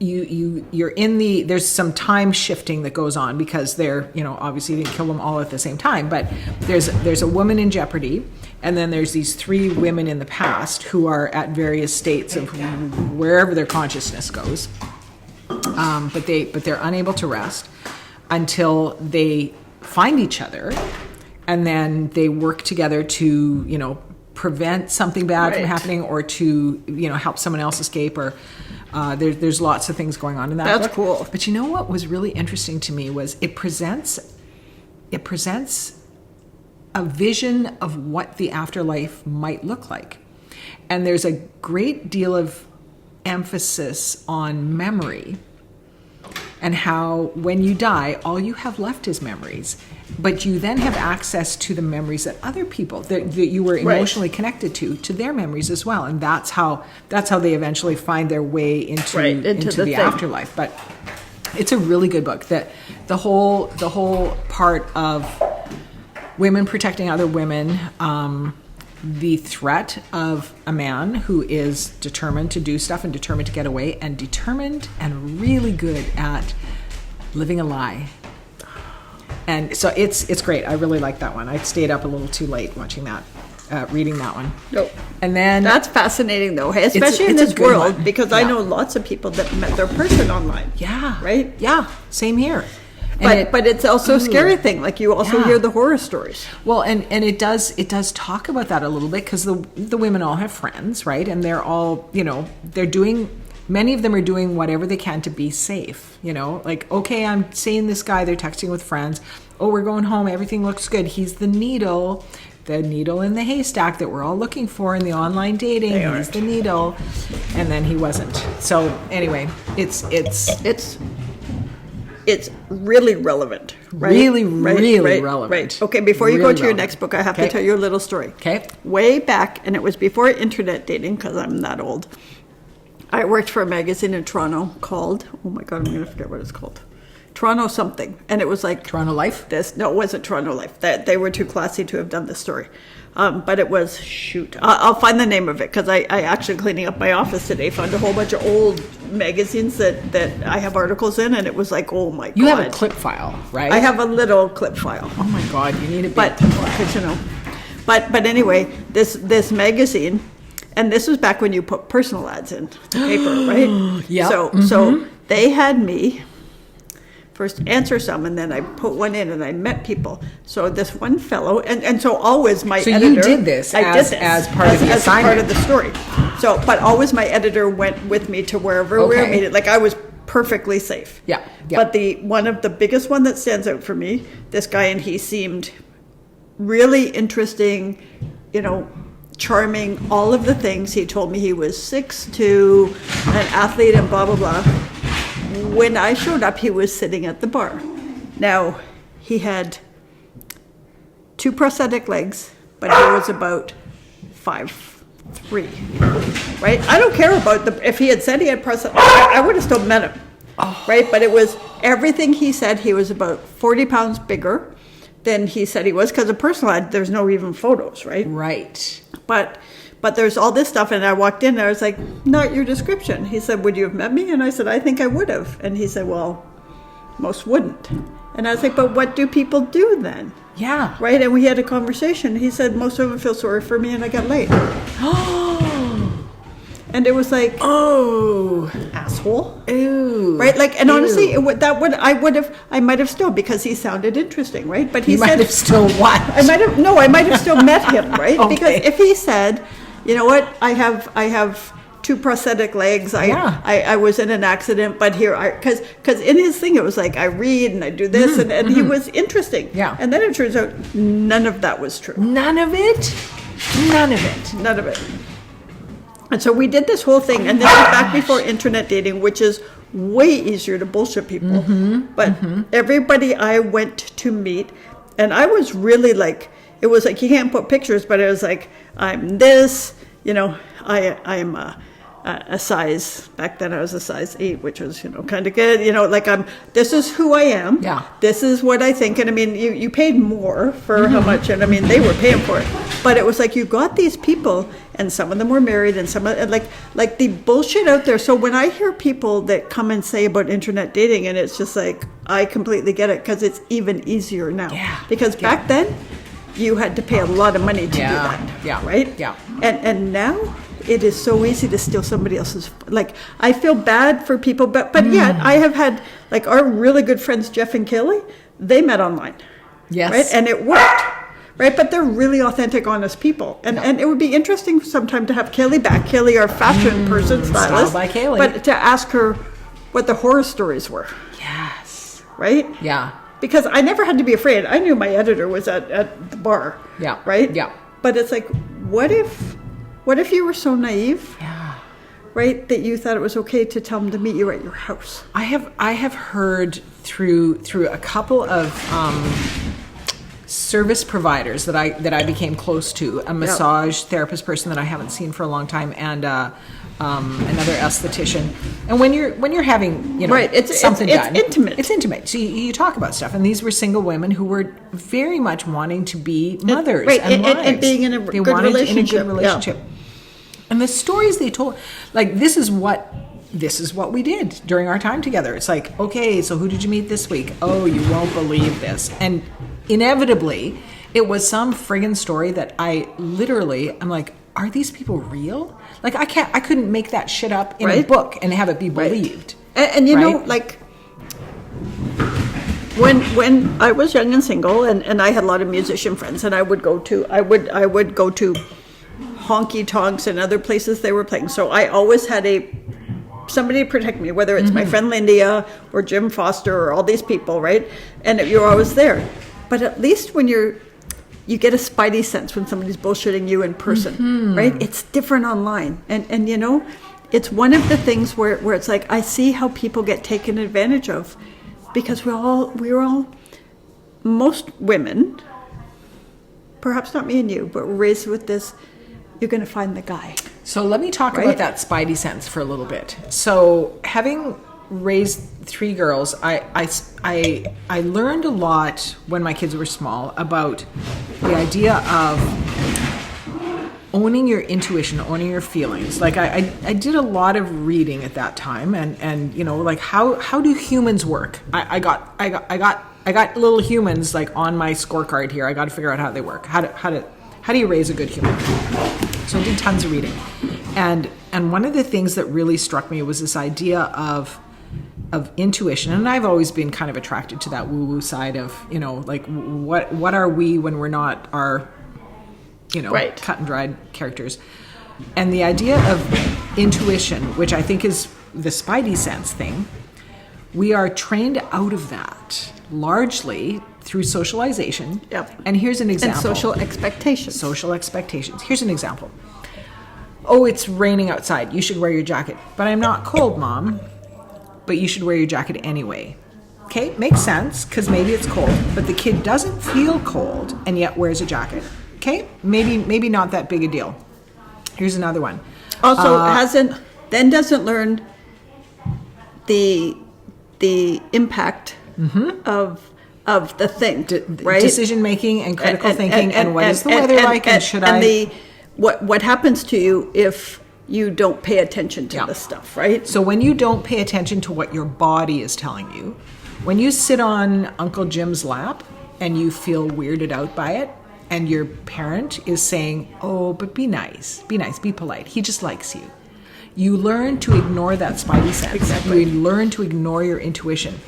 you're in there's some time shifting that goes on because they're, obviously you didn't kill them all at the same time, but there's a woman in jeopardy, and then there's these 3 women in the past who are at various states of wherever their consciousness goes. But they're unable to rest until they find each other, and then they work together to, prevent something bad from Right. happening, or to, help someone else escape, or there's lots of things going on in that That's book. cool. But you know what was really interesting to me was it presents a vision of what the afterlife might look like. And there's a great deal of emphasis on memory and how when you die, all you have left is memories. But you then have access to the memories that other people that you were emotionally connected to their memories as well. And that's how they eventually find their way into the the thing. afterlife. But it's a really good book. That the whole part of women protecting other women, the threat of a man who is determined to do stuff and determined to get away, and determined and really good at living a lie. And so it's great. I really like that one. I stayed up a little too late watching that, reading that one. Nope. And then That's fascinating, though, hey? Especially in it's a this good world, one. because I Yeah. know lots of people that met their person online. yeah, Right? Yeah, same here. And But it's also a scary thing. Like, you also Yeah. hear the horror stories. Well, and it does talk about that a little bit, because the women all have friends, right? And they're all, many of them are doing whatever they can to be safe, like, okay, I'm seeing this guy, they're texting with friends. oh, we're going home. Everything looks good. He's the needle in the haystack that we're all looking for in the online dating. He's the needle. And then he wasn't. So anyway, it's really relevant, right? Really relevant. Right. Okay, before you go to your next book, I have to tell you a little story. Okay. Way back, and it was before internet dating, because I'm that old, I worked for a magazine in Toronto called, oh my God, I'm going to forget what it's called. Toronto something. And it was like... Toronto Life? No, it wasn't Toronto Life. They were too classy to have done this story. But it was, I'll find the name of it, because I actually, cleaning up my office today, found a whole bunch of old magazines that I have articles in, and it was like, oh my God. You have a clip file, right? I have a little clip file. Oh my God, you need a big clip file. But anyway, this magazine, and this was back when you put personal ads in the paper, right? Yeah. So they had me first answer some, and then I put one in, and I met people. So this one fellow, and so always my editor... So you did this as part of the assignment. As part of the story. So, but always my editor went with me to wherever we were meeting. Like, I was perfectly safe. Yeah. But one of the biggest one that stands out for me, this guy, and he seemed really interesting, charming, all of the things. He told me he was 6'2", an athlete, and blah, blah, blah. When I showed up, he was sitting at the bar. Now, he had 2 prosthetic legs, but he was about 5'3", right? I don't care about if he had said he had prosthetic, I would have still met him, right? But it was everything he said. He was about 40 pounds bigger than he said he was, because a personal ad, there's no even photos, right? Right. But there's all this stuff, and I walked in, and I was like, not your description. He said, would you have met me? And I said, I think I would have. And he said, well, most wouldn't. And I was like, but what do people do then? Yeah. Right? And we had a conversation. He said, most of them feel sorry for me, and I got laid. And it was like, oh, asshole. Ooh. Right? Like, and honestly, I might have still, because he sounded interesting, right? But he said, might have still what? I might have still met him, right? Okay. Because if he said, you know what, I have 2 prosthetic legs. I was in an accident, but here because in his thing it was like I read and I do this and he was interesting. Yeah. And then it turns out none of that was true. None of it. And so we did this whole thing, and this was back before internet dating, which is way easier to bullshit people. But everybody I went to meet, and I was really like, it was like you can't put pictures, but it was like, I'm this, I'm a size, back then I was a size 8, which was, kind of good, like this is who I am. Yeah. This is what I think. And I mean, you paid more for how much, and I mean, they were paying for it. But it was like, you got these people, and some of them were married, and some of like the bullshit out there. So when I hear people that come and say about internet dating, and it's just like, I completely get it, because it's even easier now. Yeah. Because back then, you had to pay a lot of money to do that. Yeah. Right? Yeah. And now it is so easy to steal somebody else's. Like, I feel bad for people, but yet I have had, like, our really good friends, Jeff and Kelly, they met online. Yes. Right? And it worked. Right? But they're really authentic, honest people. And it would be interesting sometime to have Kelly back. Kelly, our fashion person, stylist. Style by Kelly. But to ask her what the horror stories were. Yes. Right? Yeah. Because I never had to be afraid. I knew my editor was at the bar. Yeah. Right? Yeah. But it's like, what if you were so naive? Yeah. Right? That you thought it was okay to tell them to meet you at your house. I have heard through a couple of service providers that I became close to, a massage therapist person that I haven't seen for a long time, and another esthetician. And when you're having something done, it's intimate. So you talk about stuff, and these were single women who were very much wanting to be mothers and wives. And being in a good relationship. Yeah. And the stories they told, like, this is what we did during our time together. It's like, okay, so who did you meet this week? Oh, you won't believe this. And inevitably, it was some friggin' story that I'm like, are these people real? Like, I couldn't make that shit up in a book and have it be believed. And you know, like, when I was young and single, and I had a lot of musician friends, and I would go to honky tonks and other places they were playing. So I always had somebody to protect me, whether it's my friend Lindia or Jim Foster or all these people, right? And you're always there. but at least when you get a spidey sense when somebody's bullshitting you in person, right? It's different online. And you know, it's one of the things where it's like, I see how people get taken advantage of, because we're all, most women, perhaps not me and you, but we're raised with this, you're going to find the guy. So let me talk about that spidey sense for a little bit. So having raised 3 girls, I learned a lot when my kids were small about the idea of owning your intuition, owning your feelings. Like I did a lot of reading at that time, and you know, like how do humans work? I got little humans like on my scorecard here. I got to figure out how they work. How do you raise a good human? So I did tons of reading, and one of the things that really struck me was this idea of intuition. And I've always been kind of attracted to that woo-woo side of, you know, like what are we when we're not our, you know, cut and dried characters. And the idea of intuition, which I think is the spidey sense thing, we are trained out of that largely through socialization. Yep. And here's an example. And social expectations. Social expectations. Here's an example. Oh, it's raining outside. You should wear your jacket. But I'm not cold, Mom. But you should wear your jacket anyway. Okay, makes sense, because maybe it's cold, but the kid doesn't feel cold and yet wears a jacket. Okay, maybe not that big a deal. Here's another one. Also, doesn't learn the impact of the thing, right? Decision making and critical thinking, and what is the weather like, and should I? What happens to you if you don't pay attention to this stuff, right? So when you don't pay attention to what your body is telling you, when you sit on Uncle Jim's lap and you feel weirded out by it, and your parent is saying, oh, but be nice, be polite, he just likes you. You learn to ignore that spidey sense. Exactly. You learn to ignore your intuition.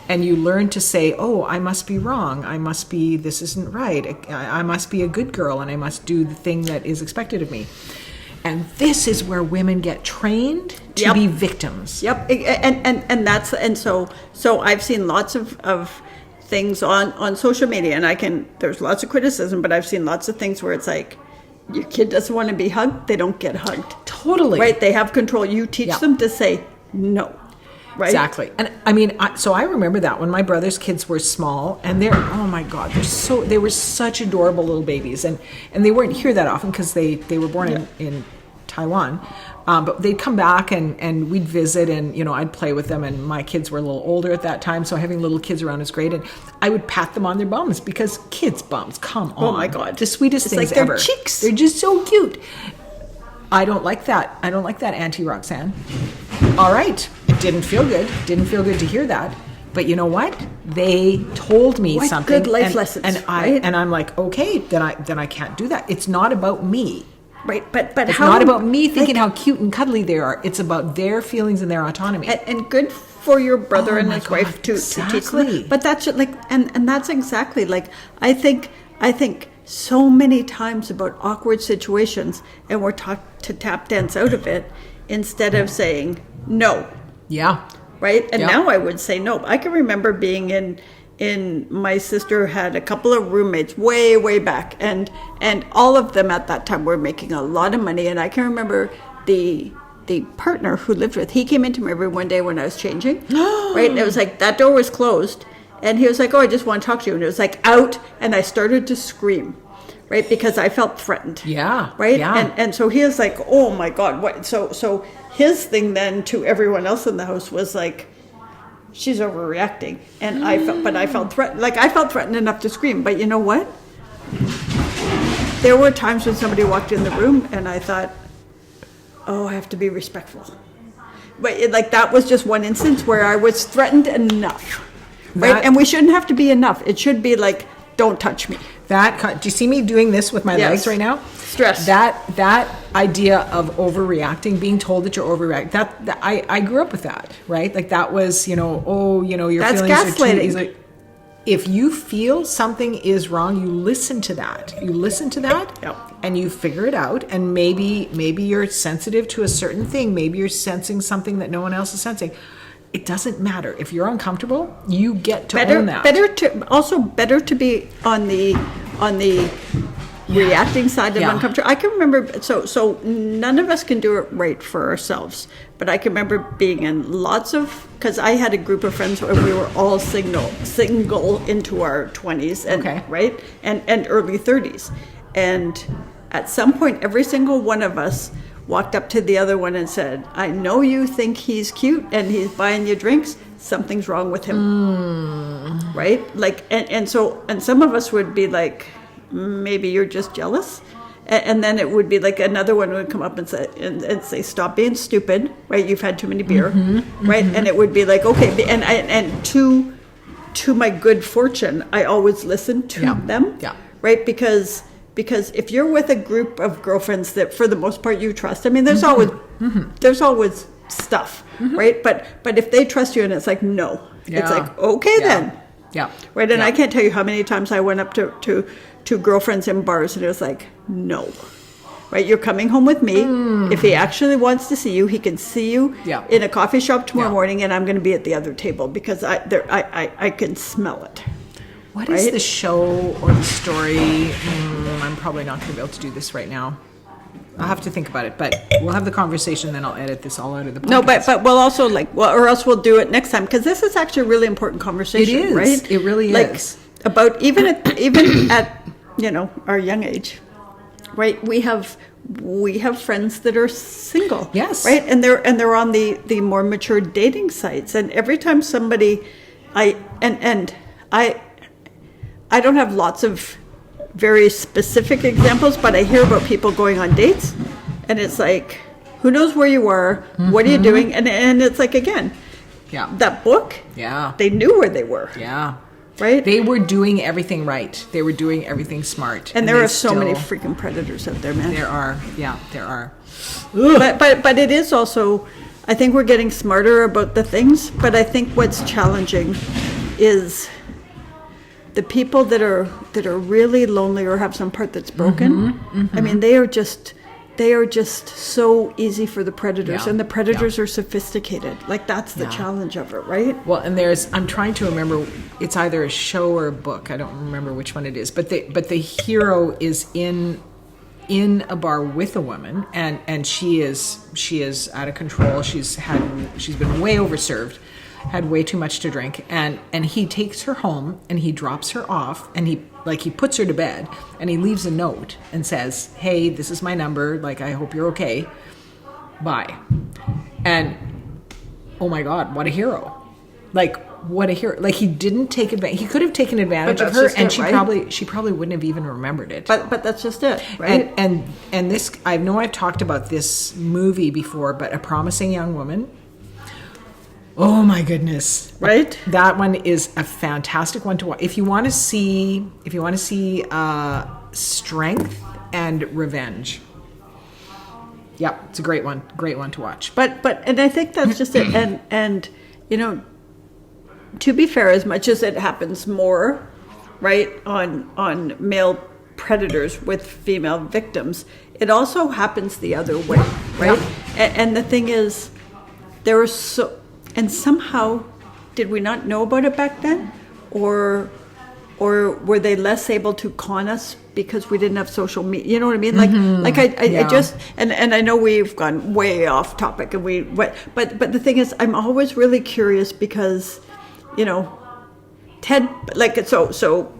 And you learn to say, oh, I must be wrong. This isn't right. I must be a good girl, and I must do the thing that is expected of me. And this is where women get trained to be victims. Yep. And so I've seen lots of things on social media, and there's lots of criticism, but I've seen lots of things where it's like, your kid doesn't want to be hugged, they don't get hugged. Totally. Right? They have control. You teach them to say no. Right? Exactly. And I mean, so I remember that when my brother's kids were small, and oh my God, they were such adorable little babies, and they weren't here that often because they were born in Taiwan, but they'd come back and we'd visit, and you know, I'd play with them, and my kids were a little older at that time, so having little kids around is great, and I would pat them on their bums, because kids' bums, come on. Oh my God. The sweetest things like ever. Their cheeks. They're just so cute. I don't like that. Auntie Roxanne. All right. It didn't feel good. Didn't feel good to hear that. But you know what? They told me something. Good life lessons. And I'm like, okay, then I can't do that. It's not about me. Right, but it's not about me thinking how cute and cuddly they are. It's about their feelings and their autonomy. And good for your brother and his wife to teach them. But that's like, and that's exactly like, I think so many times about awkward situations, and we're taught to tap dance out of it instead of saying no. Yeah. Right? And now I would say no. I can remember being in my sister had a couple of roommates way back, and all of them at that time were making a lot of money, and I can remember the partner who lived with, he came into my room one day when I was changing, right? And it was like, that door was closed, and he was like, oh, I just want to talk to you. And it was like, out, and I started to scream, right? Because I felt threatened. Yeah. Right? Yeah. And so he was like, oh my God, what? So his thing then to everyone else in the house was like, she's overreacting. And I felt threatened. Like, I felt threatened enough to scream. But you know what? There were times when somebody walked in the room and I thought, oh, I have to be respectful. But that was just one instance where I was threatened enough. Right? And we shouldn't have to be enough. It should be like, don't touch me. Do you see me doing this with my legs right now? Stress. That idea of overreacting, being told that you're overreacting, that I grew up with that, right? Like that was, your that's feelings gaslighting. are too easily. If you feel something is wrong, you listen to that. And you figure it out. And maybe you're sensitive to a certain thing. Maybe you're sensing something that no one else is sensing. it doesn't matter. If you're uncomfortable, you get to better, own that. Better to be on the reacting side of uncomfortable. I can remember, so none of us can do it right for ourselves, but I can remember being in lots of, because I had a group of friends where we were all single into our 20s and right and early 30s, and at some point every single one of us walked up to the other one and said, I know you think he's cute and he's buying you drinks, something's wrong with him. Right? Like, and some of us would be like, maybe you're just jealous. And then it would be like another one would come up and say, stop being stupid, right? You've had too many beer, right? And it would be like, okay, and to my good fortune, I always listened to them, right? Because if you're with a group of girlfriends that for the most part you trust, I mean, there's always stuff, right? But if they trust you and it's like, no, it's like, okay then. Yeah. Right. And I can't tell you how many times I went up to girlfriends in bars and it was like, no. Right. You're coming home with me. If he actually wants to see you, he can see you in a coffee shop tomorrow morning, and I'm going to be at the other table because I can smell it. What is the show or the story? I'm probably not going to be able to do this right now. I'll have to think about it, but we'll have the conversation, then I'll edit this all out of the podcast. No, but we'll also or else we'll do it next time, because this is actually a really important conversation. It is, right? It really is. About even at our young age, right? We have friends that are single, yes, right, and they're on the more mature dating sites, and every time somebody, I don't have lots of very specific examples, but I hear about people going on dates, and it's like, who knows where you are? What are you doing? And it's like, again, that book, they knew where they were, right? They were doing everything right. They were doing everything smart. And there are so many freaking predators out there, man. There are, there are. But it is also, I think we're getting smarter about the things. But I think what's challenging is the people that are really lonely or have some part that's broken. I mean, they are just so easy for the predators, and the predators are sophisticated. Like, that's the challenge of it, right? Well, and I'm trying to remember, it's either a show or a book. I don't remember which one it is, but the hero is in a bar with a woman, and she is out of control. She's been way overserved, had way too much to drink, and he takes her home and he drops her off, and he puts her to bed, and he leaves a note and says, hey, this is my number, like, I hope you're okay, bye. And oh my God, what a hero. What a hero. Like, he didn't take advantage. He could have taken advantage of her, and she probably wouldn't have even remembered it. But that's just it, right? And this, I know I've talked about this movie before, but A Promising Young Woman. Oh my goodness. Right? That one is a fantastic one to watch. If you want to see strength and revenge. Yep, it's a great one to watch. But and I think that's just it. And to be fair, as much as it happens more, right, on male predators with female victims, it also happens the other way, right? And the thing is, there are and somehow, did we not know about it back then? Or were they less able to con us because we didn't have social media? You know what I mean? I just, and I know we've gone way off topic, and but the thing is, I'm always really curious because, Ted, so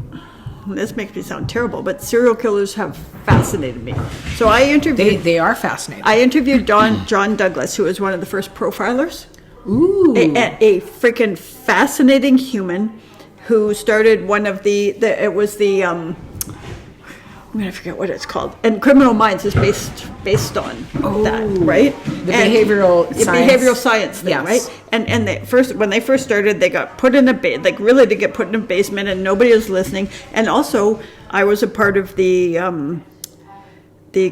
this makes me sound terrible, but serial killers have fascinated me. So I interviewed. They are fascinating. I interviewed John Douglas, who was one of the first profilers. Ooh. A freaking fascinating human who started one of the I'm gonna forget what it's called. And Criminal Minds is based on that, right? The behavioral science thing, right? And when they first started, they got put in a really did get put in a basement, and nobody was listening. And also, I was a part of the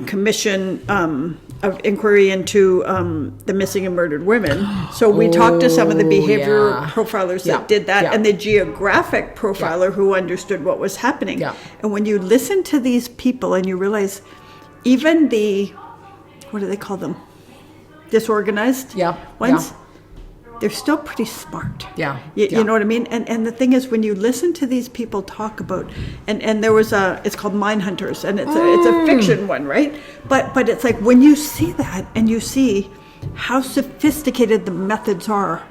commission of inquiry into the missing and murdered women. So we talked to some of the behavioral profilers that did that, and the geographic profiler who understood what was happening. And when you listen to these people and you realize even what do they call them? Disorganized ones? they're still pretty smart. Yeah. You know what I mean? And the thing is, when you listen to these people talk about, and there was it's called Mine Hunters, and it's a fiction one, right? But it's like when you see that and you see how sophisticated the methods are.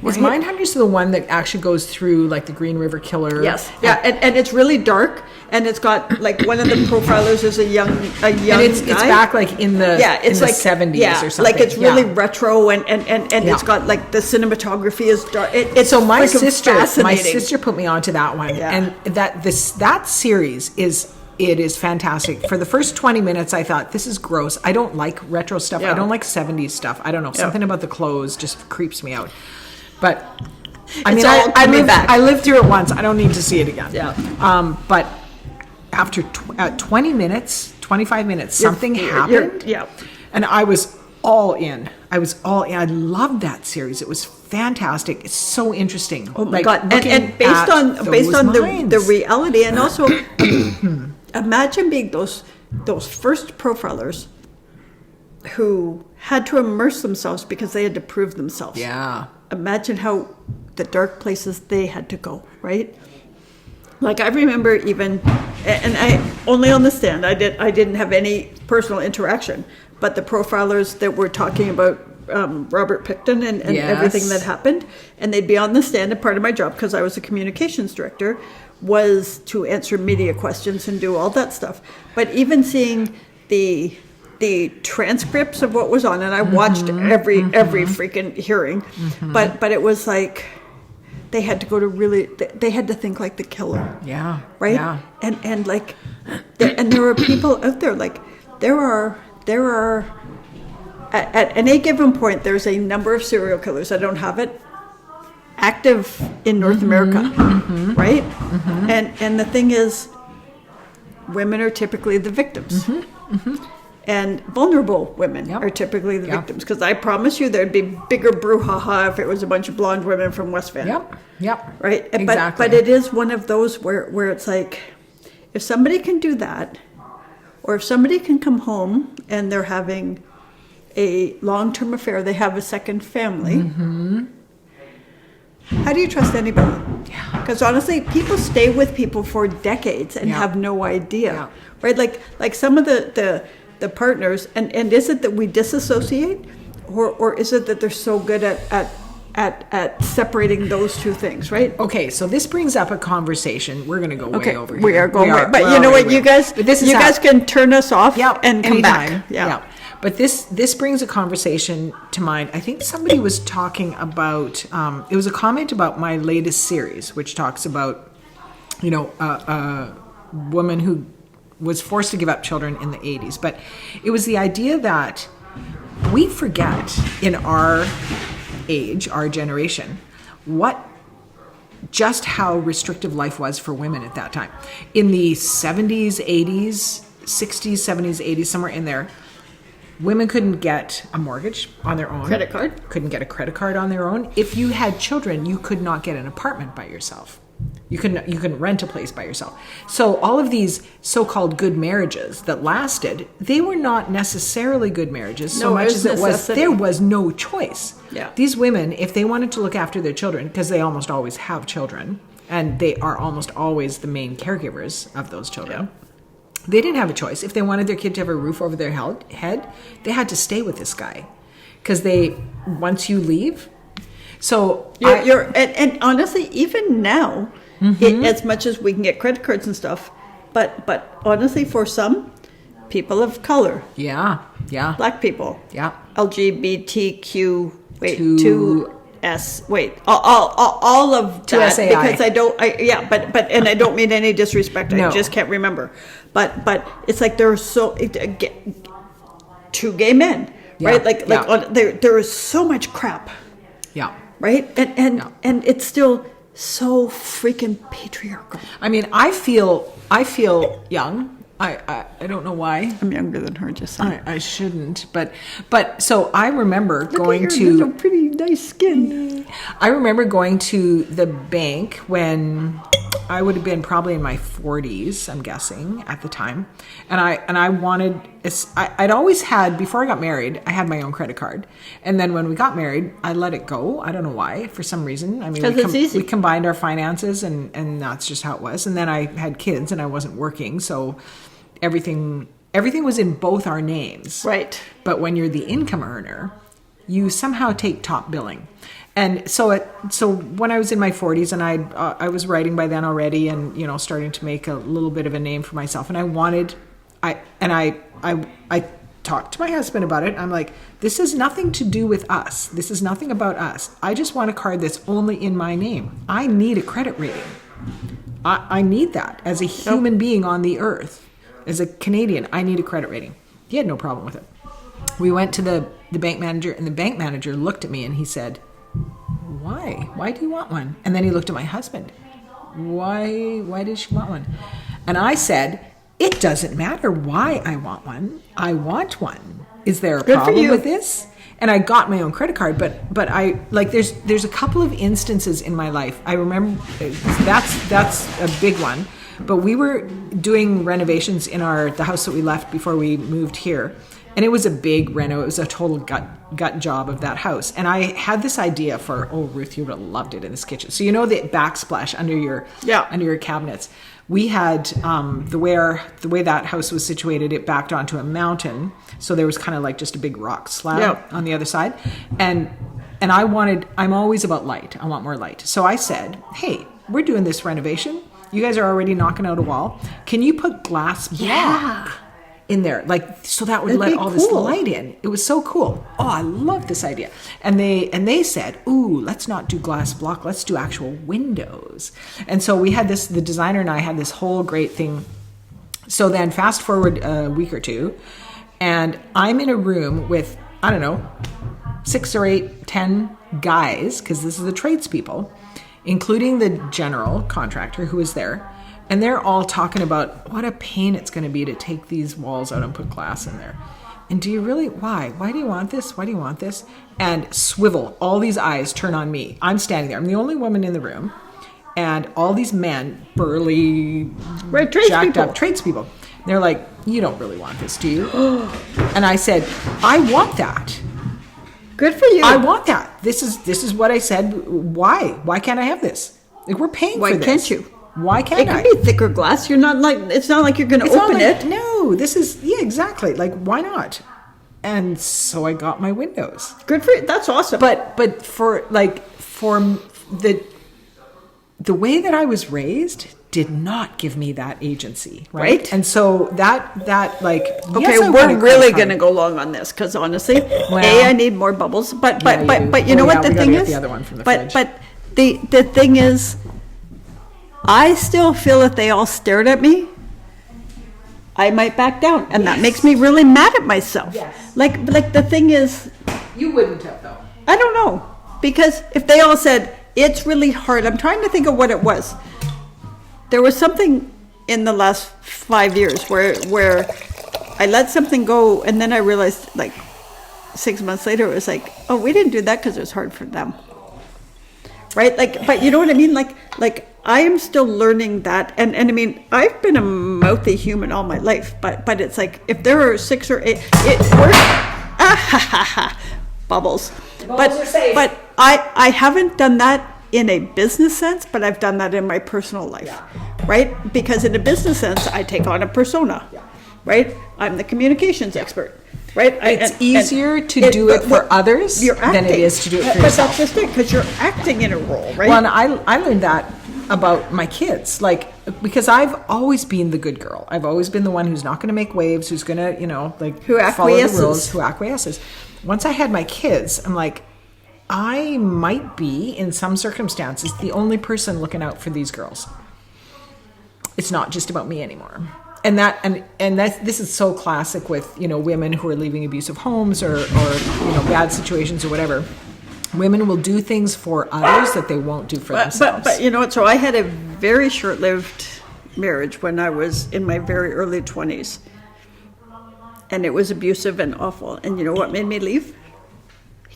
Is Mine Hunters the one that actually goes through like the Green River Killer? Yes. Yeah, and it's really dark, and it's got like one of the profilers is a young and it's guy. back like in the it's like 70s or something. Like it's really retro, and it's got like the cinematography is dark. It's so my fascinating. sister put me onto that one, and that series is. It is fantastic. For the first 20 minutes, I thought, this is gross. I don't like retro stuff. I don't like 70s stuff. I don't know. Something about the clothes just creeps me out. But, I mean, I lived through it once. I don't need to see it again. Yeah. But after 20 minutes, 25 minutes, something happened. And I was all in. I loved that series. It was fantastic. It's so interesting. Oh my God. And based on the reality, and also imagine being those first profilers who had to immerse themselves because they had to prove themselves. Yeah. Imagine how the dark places they had to go, right? Like I remember even, and I only on the stand, I didn't have any personal interaction, but the profilers that were talking about Robert Picton and everything that happened, and they'd be on the stand, and part of my job, because I was a communications director, was to answer media questions and do all that stuff. But even seeing the transcripts of what was on, and I watched every freaking hearing, but it was like they had to go to they had to think like the killer. Yeah. Right? Yeah. And like, and there are people out there, like there are at any given point, there's a number of serial killers. I don't have it active in North America, right? And the thing is, women are typically the victims. And vulnerable women are typically the victims. Because I promise you there'd be bigger brouhaha if it was a bunch of blonde women from West Van. Yep. Right? Exactly. But it is one of those where it's like, if somebody can do that, or if somebody can come home and they're having a long-term affair, they have a second family, how do you trust anybody? Because honestly, people stay with people for decades and have no idea. Right? Like some of the partners, and is it that we disassociate, or is it that they're so good at separating those two things, right? Okay, so this brings up a conversation. We're going to go way over here. We are going way. But you know what, you guys can turn us off and come back. Yeah. But this brings a conversation to mind. I think somebody was talking about, it was a comment about my latest series, which talks about, a woman who was forced to give up children in the 80s. But it was the idea that we forget in our age, our generation, just how restrictive life was for women at that time. In the 70s, 80s, 60s, 70s, 80s, somewhere in there, women couldn't get a mortgage on their own. Credit card. Couldn't get a credit card on their own. If you had children, you could not get an apartment by yourself. You couldn't rent a place by yourself. So all of these so-called good marriages that lasted, they were not necessarily good marriages so much as it was there was no choice. Yeah. These women, if they wanted to look after their children, because they almost always have children, and they are almost always the main caregivers of those children, they didn't have a choice. If they wanted their kid to have a roof over their head, they had to stay with this guy. Because once you leave... So and honestly, even now, as much as we can get credit cards and stuff, but honestly, for some people of color, black people, LGBTQ, all of that, because I don't mean any disrespect. I just can't remember, but it's like there are two gay men, right? There is so much crap. Yeah. Right? And it's still so freaking patriarchal. I mean, I feel young. I don't know why. I'm younger than her, just saying. I shouldn't. But so I remember going to... Look at your pretty nice skin. I remember going to the bank when I would have been probably in my 40s, I'm guessing, at the time. And I wanted, I'd always had, before I got married, I had my own credit card. And then when we got married, I let it go. I don't know why, for some reason. I mean, we combined our finances and that's just how it was. And then I had kids and I wasn't working. So everything was in both our names. Right. But when you're the income earner, you somehow take top billing. And so when I was in my 40s and I was writing by then already and, you know, starting to make a little bit of a name for myself. And I talked to my husband about it. I'm like, this has nothing to do with us. This is nothing about us. I just want a card that's only in my name. I need a credit rating. I need that as a human being on the earth. As a Canadian, I need a credit rating. He had no problem with it. We went to the bank manager, and the bank manager looked at me and he said, why? Why do you want one? And then he looked at my husband. Why does she want one? And I said, it doesn't matter why I want one. I want one. Is there a problem with this? And I got my own credit card, but I like there's a couple of instances in my life. I remember that's a big one. But we were doing renovations in the house that we left before we moved here. And it was a big reno. It was a total gut job of that house. And I had this idea for, Ruth, you would have loved it in this kitchen. So you know the backsplash under your cabinets. We had the way that house was situated. It backed onto a mountain, so there was kind of like just a big rock slab on the other side. And I'm always about light. I want more light. So I said, hey, we're doing this renovation. You guys are already knocking out a wall. Can you put glass block in there, like, so that would let all this light in? It was so cool. I love this idea. And they said, let's not do glass block, let's do actual windows. And so we had the designer and I had this whole great thing. So then fast forward a week or two, and I'm in a room with, I don't know, 6 or 8, 10 guys, because this is the tradespeople, including the general contractor who was there. And they're all talking about what a pain it's going to be to take these walls out and put glass in there. And do you really, why? Why do you want this? Why do you want this? And swivel, all these eyes turn on me. I'm standing there. I'm the only woman in the room. And all these men, burly, jacked up tradespeople. They're like, you don't really want this, do you? And I said, I want that. Good for you. I want that. This is what I said. Why? Why can't I have this? Like, we're paying for this. Why can't you? Why can't I? It could be thicker glass. You're not like, it's not like you're going to open it. No, this is, exactly. Like, why not? And so I got my windows. Good for you. That's awesome. But for the way that I was raised did not give me that agency, right? And so that like, okay, yes, we're really going to go long on this because honestly, I need more bubbles. But you know what the thing is? The other one from the fridge. But the thing is, I still feel if they all stared at me, I might back down. And that makes me really mad at myself. Yes. Like the thing is... You wouldn't have, though. I don't know. Because if they all said, it's really hard. I'm trying to think of what it was. There was something in the last 5 years where I let something go and then I realized like 6 months later, it was like, we didn't do that because it was hard for them. Right? Like, but you know what I mean? Like I am still learning that. And I mean, I've been a mouthy human all my life, but it's like, if there are 6 or 8, it works. Bubbles. Are safe. But I haven't done that in a business sense, but I've done that in my personal life, right? Because in a business sense, I take on a persona, right? I'm the communications expert, right? It's easier to do it for others than it is to do it for yourself. But that's just it, because you're acting in a role, right? Well, and I learned that about my kids, like, because I've always been the good girl. I've always been the one who's not going to make waves, who's going to, who follow the rules, who acquiesces. Once I had my kids, I'm like, I might be, in some circumstances, the only person looking out for these girls. It's not just about me anymore. And this is so classic with, women who are leaving abusive homes or bad situations or whatever. Women will do things for others that they won't do for themselves. But you know what? So I had a very short-lived marriage when I was in my very early 20s. And it was abusive and awful. And you know what made me leave?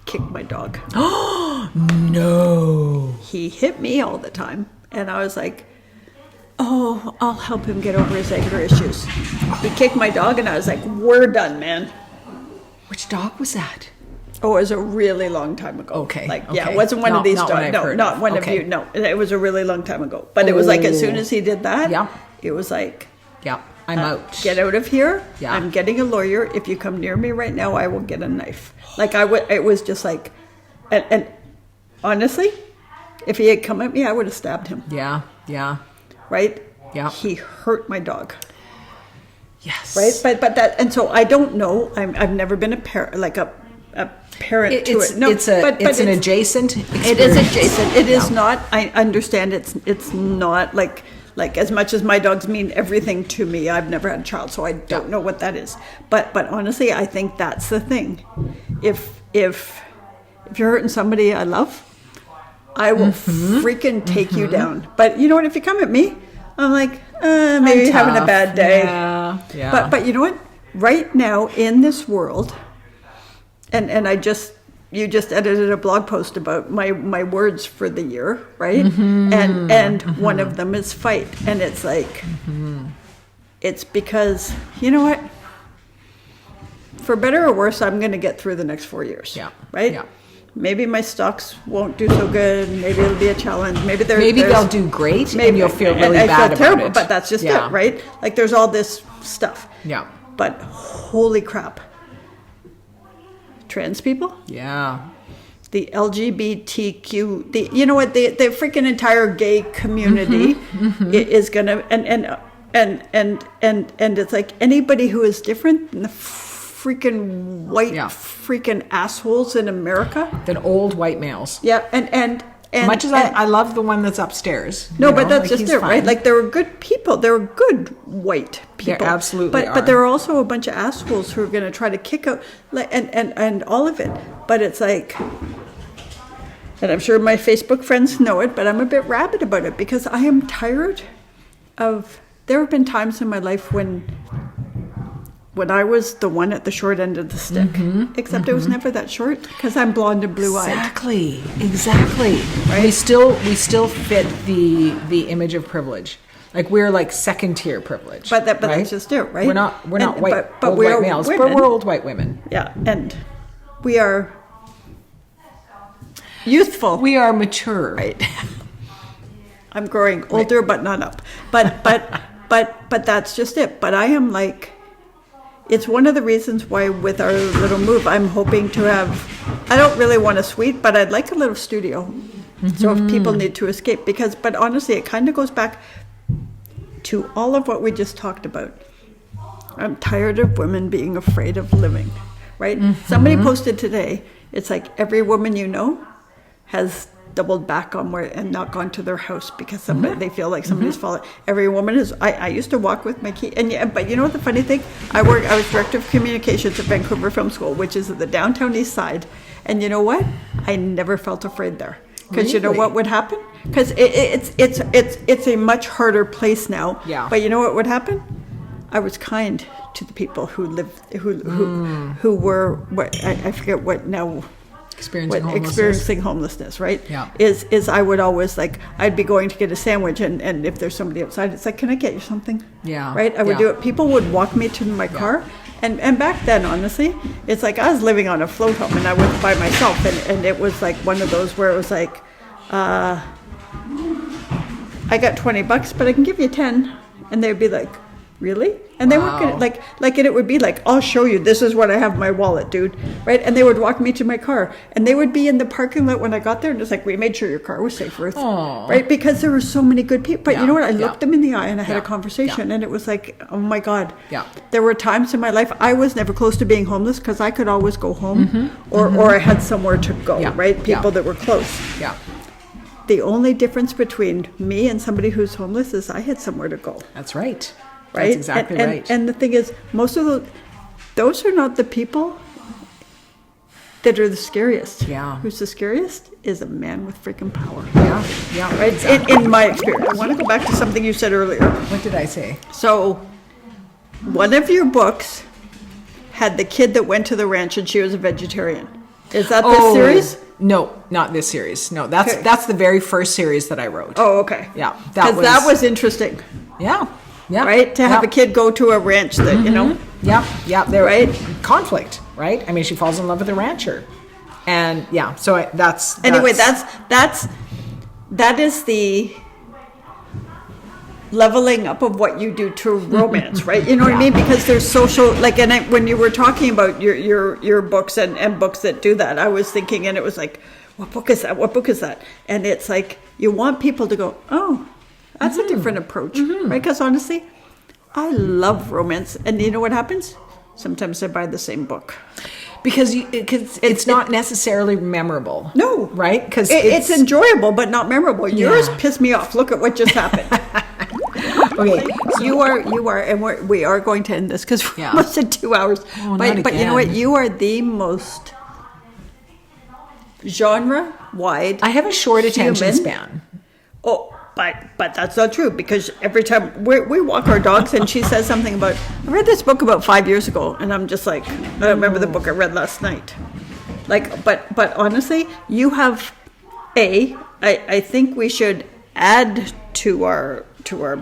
Kicked my dog. Oh, no. He hit me all the time. And I was like, oh, I'll help him get over his anger issues. He kicked my dog, and I was like, we're done, man. Which dog was that? Oh, it was a really long time ago. Okay. Yeah, it wasn't one of these dogs. No, not one of you. No, it was a really long time ago. But it was like as soon as he did that, it was like, I'm out. Get out of here. Yeah. I'm getting a lawyer. If you come near me right now, I will get a knife. Like it was just like, and honestly, if he had come at me, I would have stabbed him. Yeah. Right? Yeah. He hurt my dog. Yes. Right? But that, and so I don't know. I've never been a parent, like a parent to it. No, it's an adjacent experience. It is adjacent. It is not, I understand it's not like as much as my dogs mean everything to me, I've never had a child, so I don't know what that is. But honestly, I think that's the thing. If you're hurting somebody I love, I will freaking take you down. But you know what? If you come at me, I'm like, maybe you're having a bad day. Yeah. But you know what? Right now in this world, and you just edited a blog post about my words for the year, right? And one of them is fight, and it's like, it's because, you know what? For better or worse, I'm going to get through the next 4 years. Yeah. Right? Yeah. Maybe my stocks won't do so good. Maybe it'll be a challenge. Maybe they'll do great, and you'll feel really bad about it. But that's just it, right? Like there's all this stuff. Yeah. But holy crap. Trans people? Yeah. The LGBTQ, you know what, the freaking entire gay community is gonna, and it's like anybody who is different than the freaking white freaking assholes in America. Than old white males. Yeah, and much as I love the one that's upstairs. No, but that's just it, right? Like there were good people. There were good white people. There absolutely But there are also a bunch of assholes who are going to try to kick out, and all of it. But it's like, and I'm sure my Facebook friends know it, but I'm a bit rabid about it because I am tired of. There have been times in my life when I was the one at the short end of the stick, except it was never that short because I'm blonde and blue-eyed. Exactly. Right? We still fit the image of privilege. Like we're like second tier privilege. But that's just it, right? We're not white, but old we're white males, women. but we're old white women. Yeah, and we are youthful. We are mature. Right. I'm growing older, but not up. But that's just it. But I am like. It's one of the reasons why with our little move, I'm hoping to have, I don't really want a suite, but I'd like a little studio. So if people need to escape, but honestly, it kind of goes back to all of what we just talked about. I'm tired of women being afraid of living, right? Somebody posted today, it's like every woman you know has doubled back on where and not gone to their house because they feel like somebody's fallen. Every woman is. I used to walk with my key, but you know what the funny thing? I was director of communications at Vancouver Film School, which is at the downtown east side, and you know what? I never felt afraid there because you know what would happen? Because it's a much harder place now. Yeah. But you know what would happen? I was kind to the people who lived who were what I forget what now. Experiencing homelessness, right? Yeah. Is I would always I'd be going to get a sandwich and if there's somebody outside, it's like, can I get you something? Yeah. Right? I would do it. People would walk me to my car. And back then, honestly, it's like I was living on a float home and I was by myself and it was like one of those where it was like, I got $20, but I can give you 10. And they'd be like, really? And they weren't gonna, and it would be like, I'll show you, this is what I have in my wallet, dude, right? And they would walk me to my car, and they would be in the parking lot when I got there, and it's like, we made sure your car was safe, Ruth, right? Because there were so many good people. But you know what? I looked them in the eye, and I had a conversation, and it was like, oh my God. Yeah. There were times in my life, I was never close to being homeless, because I could always go home, or I had somewhere to go, right? People that were close. Yeah. The only difference between me and somebody who's homeless is I had somewhere to go. That's right. Right? That's exactly right. And the thing is, most of those are not the people that are the scariest. Yeah. Who's the scariest is a man with freaking power. Yeah. Right? Exactly. In my experience. I want to go back to something you said earlier. What did I say? So, one of your books had the kid that went to the ranch and she was a vegetarian. Is that the series? No, not this series. No, that's the very first series that I wrote. Oh, okay. Yeah, Because that was interesting. Yeah. Yeah. Right? To have a kid go to a ranch that, you know. Yeah. There, right? Conflict, right? I mean, she falls in love with a rancher. And yeah, so that's Anyway, that is the leveling up of what you do to romance, right? You know what I mean? Because there's social, like, and when you were talking about your books and books that do that, I was thinking, and it was like, what book is that? What book is that? And it's like, you want people to go, oh, that's a different approach, right? Because honestly, I love romance. And you know what happens? Sometimes I buy the same book. Because it's not necessarily memorable. No. Right? Because it's enjoyable, but not memorable. Yours pissed me off. Look at what just happened. Okay, you are, and we are going to end this because we're almost at 2 hours. Oh, but you know what? You are the most genre-wide. I have a short attention span. Oh, but that's not true, because every time we walk our dogs and she says something about, I read this book about 5 years ago, and I'm just like, I don't remember the book I read last night. Like, but honestly, you have I think we should add to our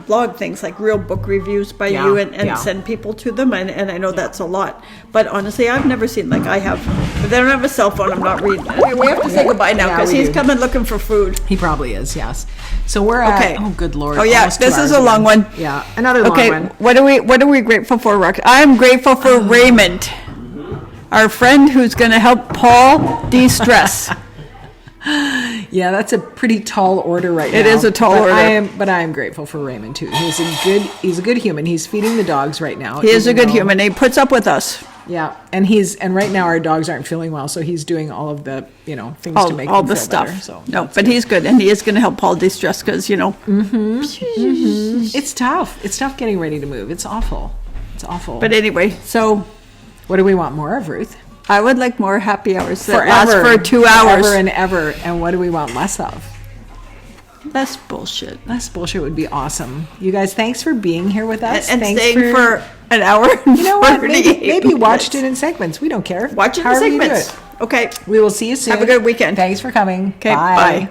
blog things like real book reviews by you and send people to them, and I know that's a lot, but honestly I've never seen, like, I have, if they don't have a cell phone, I'm not reading it. Okay, we have to say goodbye now because he's coming looking for food. He probably is, yes. So we're at, oh good Lord. Oh yeah, this is a long one. Yeah, another long one. What are we grateful for, Rox? I'm grateful for Raymond, our friend who's going to help Paul de-stress. Yeah, that's a pretty tall order right now. It is a tall order. I am grateful for Raymond too. He's a good human. He's feeding the dogs right now. He is a good human. He puts up with us. Yeah, and right now our dogs aren't feeling well, so he's doing all of the things to make all them the feel stuff. better. So but he's good, and he is going to help Paul de-stress because it's tough. It's tough getting ready to move. It's awful. It's awful. But anyway, so what do we want more of, Ruth? I would like more happy hours that Forever, last for 2 hours. Forever and ever. And what do we want less of? Less bullshit. Less bullshit would be awesome. You guys, thanks for being here with us. And staying for an hour. You know what? Maybe watched it in segments. We don't care. Watch it in segments. Okay. We will see you soon. Have a good weekend. Thanks for coming. Okay, bye.